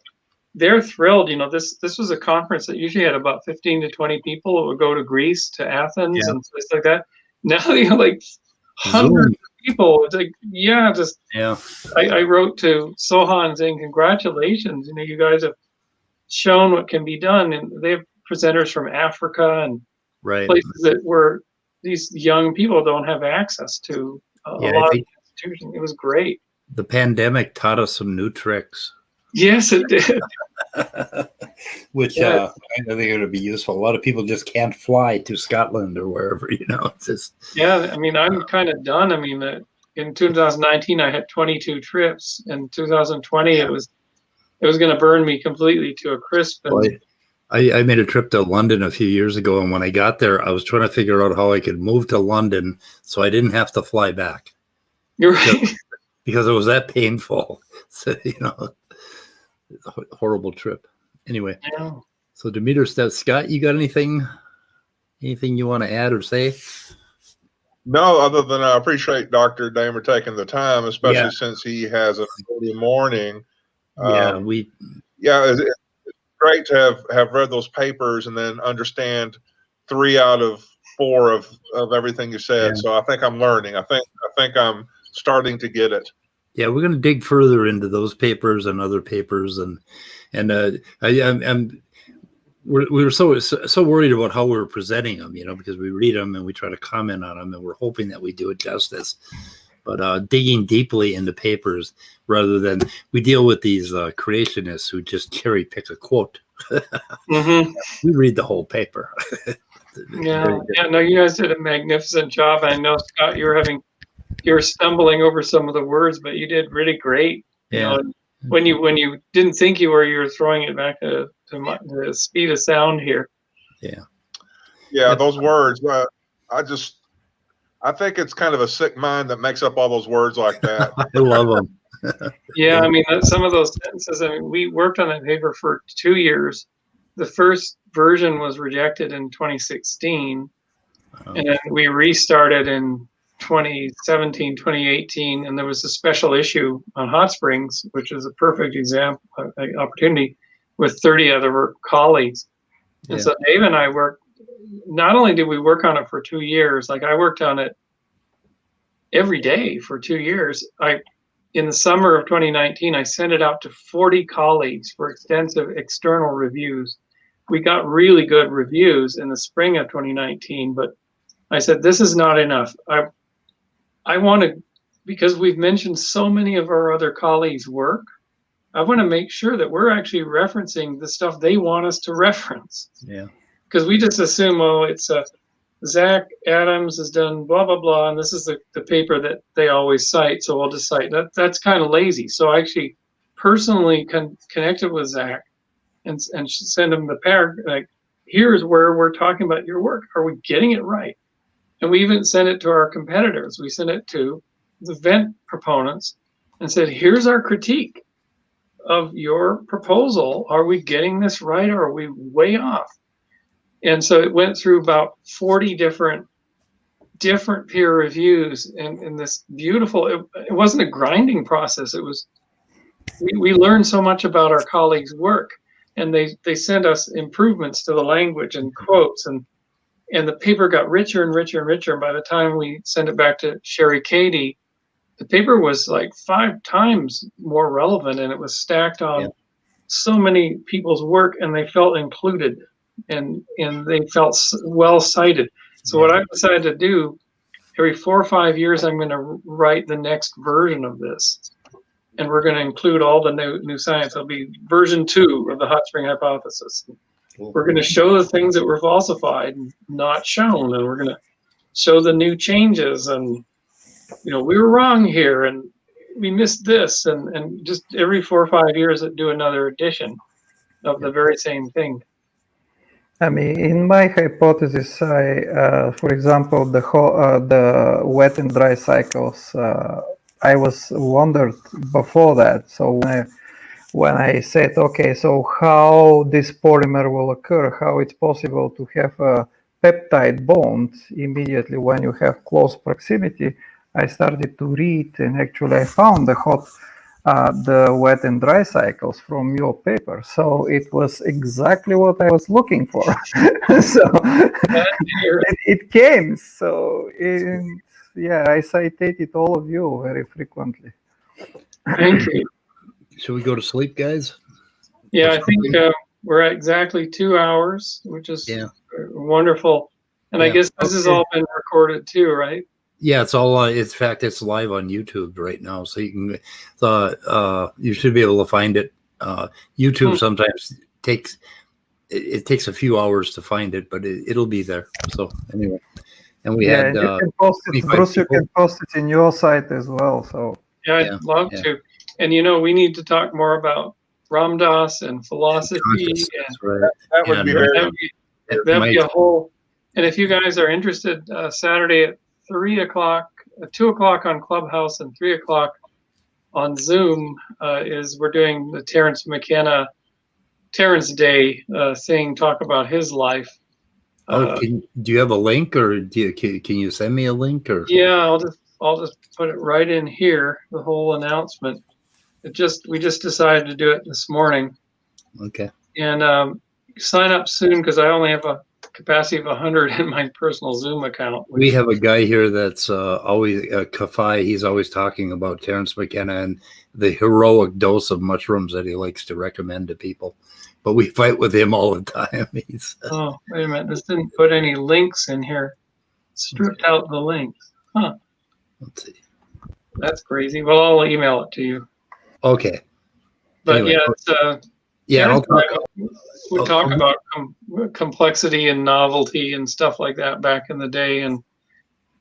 they're thrilled. This was a conference that usually had about 15 to 20 people that would go to Greece, to Athens, and places like that. Now you have like hundreds of people. It's like, I wrote to Sohan saying, congratulations. You guys have shown what can be done, and they have presenters from Africa and places where these young people don't have access to a lot of institutions. It was great. The pandemic taught us some new tricks. Yes, it did. Which I think are going to be useful. A lot of people just can't fly to Scotland or wherever, It's just I'm kind of done. In 2019, I had 22 trips. In 2020, it was going to burn me completely to a crisp. And I made a trip to London a few years ago, and when I got there, I was trying to figure out how I could move to London so I didn't have to fly back. You're right. Because it was that painful. So, it's a horrible trip. Anyway, so Dimiter, Scott, you got anything you want to add or say? No, other than I appreciate Dr. Damer taking the time, especially since he has an early morning. It's great to have read those papers and then understand 3 out of 4 of everything you said. So I think I'm learning. I think I'm starting to get it. Yeah, we're going to dig further into those papers and other papers, and we were so worried about how we were presenting them, because we read them and we try to comment on them, and we're hoping that we do it justice. But digging deeply into papers, rather than we deal with these creationists who just cherry pick a quote. We read the whole paper. No, you guys did a magnificent job. I know, Scott, you were having you were stumbling over some of the words, but you did really great. You Yeah. know, when you didn't think you were throwing it back to the speed of sound here. Yeah, those words. I think it's kind of a sick mind that makes up all those words like that. I love them. Yeah, I mean, some of those sentences. I mean, we worked on that paper for 2 years. The first version was rejected in 2016, and then we restarted in 2017, 2018, and there was a special issue on Hot Springs, which is a perfect example, opportunity, with 30 other colleagues. And so Dave and I worked. Not only did we work on it for 2 years, like I worked on it every day for 2 years. In the summer of 2019, I sent it out to 40 colleagues for extensive external reviews. We got really good reviews in the spring of 2019, but I said, this is not enough. I want to, because we've mentioned so many of our other colleagues' work, I want to make sure that we're actually referencing the stuff they want us to reference. Yeah. Because we just assume, oh, it's Zach Adams has done blah, blah, blah, and this is the paper that they always cite, so we'll just cite. That's kind of lazy. So I actually personally connected with Zach and send him the pair, like, here's where we're talking about your work. Are we getting it right? And we even sent it to our competitors. We sent it to the vent proponents and said, here's our critique of your proposal. Are we getting this right, or are we way off? And so it went through about 40 different peer reviews, and in this beautiful, it wasn't a grinding process. It was, we learned so much about our colleagues' work, and they sent us improvements to the language and quotes, and the paper got richer and richer and richer. And by the time we sent it back to Sherry Cady, the paper was like 5 times more relevant, and it was stacked on so many people's work, and they felt included. And they felt well cited. So what I've decided to do, every 4 or 5 years, I'm going to write the next version of this, and we're going to include all the new science. It'll be version 2 of the hot spring hypothesis. Cool. We're going to show the things that were falsified and not shown, and we're going to show the new changes. And we were wrong here, and we missed this, and just every 4 or 5 years, do another edition of the very same thing. I mean, in my hypothesis, for example, the wet and dry cycles, I was wondered before that. So when I said, okay, so how this polymer will occur, how it's possible to have a peptide bond immediately when you have close proximity, I started to read, and actually I found the wet and dry cycles from your paper. So it was exactly what I was looking for. So it came. So I cited all of you very frequently. Thank you. Should we go to sleep, guys? Yeah, I think we're at exactly 2 hours, which is wonderful. And I guess this has all been recorded too, right? Yeah, it's all. In fact, it's live on YouTube right now, so you can. You should be able to find it. YouTube sometimes takes a few hours to find it, but it'll be there. So anyway, and we had. You can post it, Bruce. You can post it in your site as well. So I'd love to. And we need to talk more about Ram Dass and philosophy. Right. That would be very. That'd be a whole. And if you guys are interested, Saturday at 3 o'clock, 2 o'clock on Clubhouse, and 3 o'clock on Zoom we're doing the Terence McKenna Terence Day thing. Talk about his life. Do you have a link, or can you send me a link? Or I'll just put it right in here. The whole announcement. We just decided to do it this morning. Okay. And sign up soon, because I only have a capacity of 100 in my personal Zoom account. We have a guy here that's always Kafai. He's always talking about Terence McKenna and the heroic dose of mushrooms that he likes to recommend to people. But we fight with him all the time. Oh, wait a minute. This didn't put any links in here. Stripped out the links. Huh. Let's see. That's crazy. Well, I'll email it to you. Okay. But anyway, we talk about complexity and novelty and stuff like that back in the day, and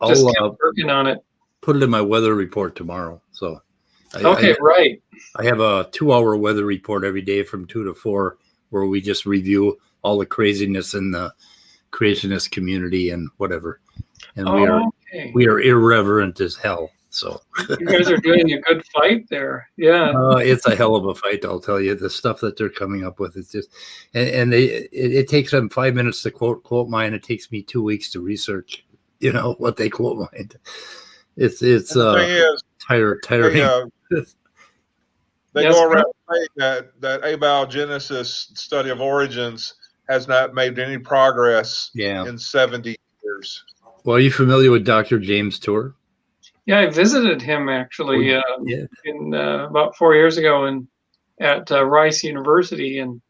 just kept working on it. put it in my weather report tomorrow. So Okay, right. I have a 2-hour weather report every day from 2 to 4 where we just review all the craziness in the creationist community and whatever. And we are irreverent as hell. So you guys are doing a good fight there. Yeah. it's a hell of a fight, I'll tell you. The stuff that they're coming up with, it's just, and it takes them 5 minutes to quote mine. It takes me 2 weeks to research, what they quote mine. It's tiring. They go around saying that abiogenesis study of origins has not made any progress in 70 years. Well, are you familiar with Dr. James Tour? Yeah, I visited him actually in about 4 years ago at Rice University, and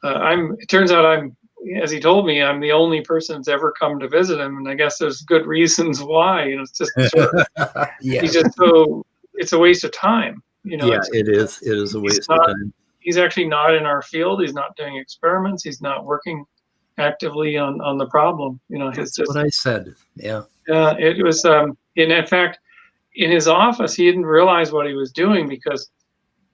it turns out as he told me, I'm the only person that's ever come to visit him, and I guess there's good reasons why. It's just he's just it's a waste of time. It is a waste of time. He's actually not in our field. He's not doing experiments. He's not working actively on the problem. That's what I said. Yeah. It was. In fact, in his office, he didn't realize what he was doing because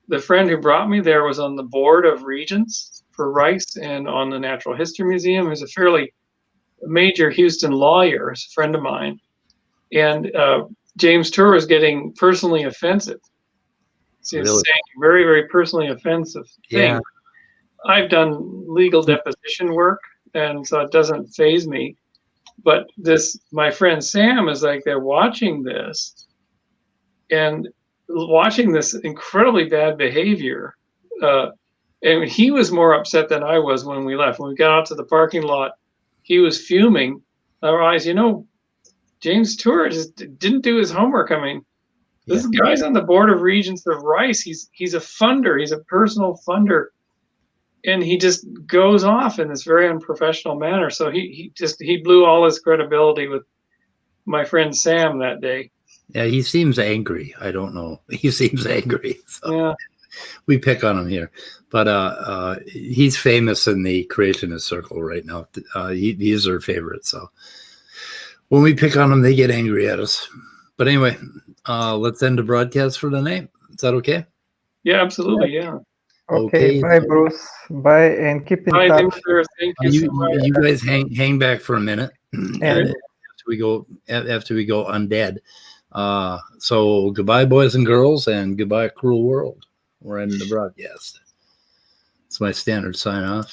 the friend who brought me there was on the board of regents for Rice and on the Natural History Museum. He's a fairly major Houston lawyer, is a friend of mine, and James Tour was getting personally offensive. So he's saying very, very personally offensive things. I've done legal deposition work, and so it doesn't faze me. But my friend Sam is like, they're watching this and watching this incredibly bad behavior. And he was more upset than I was when we left. When we got out to the parking lot, he was fuming. I realized, James Tour just didn't do his homework. I mean, this guy's on the board of regents of Rice. He's a funder. He's a personal funder. And he just goes off in this very unprofessional manner. So he blew all his credibility with my friend Sam that day. Yeah, he seems angry. I don't know. He seems angry. So we pick on him here. But he's famous in the creationist circle right now. He's their favorite. So when we pick on him, they get angry at us. But anyway, let's end the broadcast for tonight. Is that okay? Yeah, absolutely. Yeah. Okay. Bye, Bruce. Bye, and keep in touch. Dimiter, thank you so much. You guys hang back for a minute. After we go undead. So goodbye, boys and girls, and goodbye, cruel world. We're ending the broadcast. It's my standard sign off.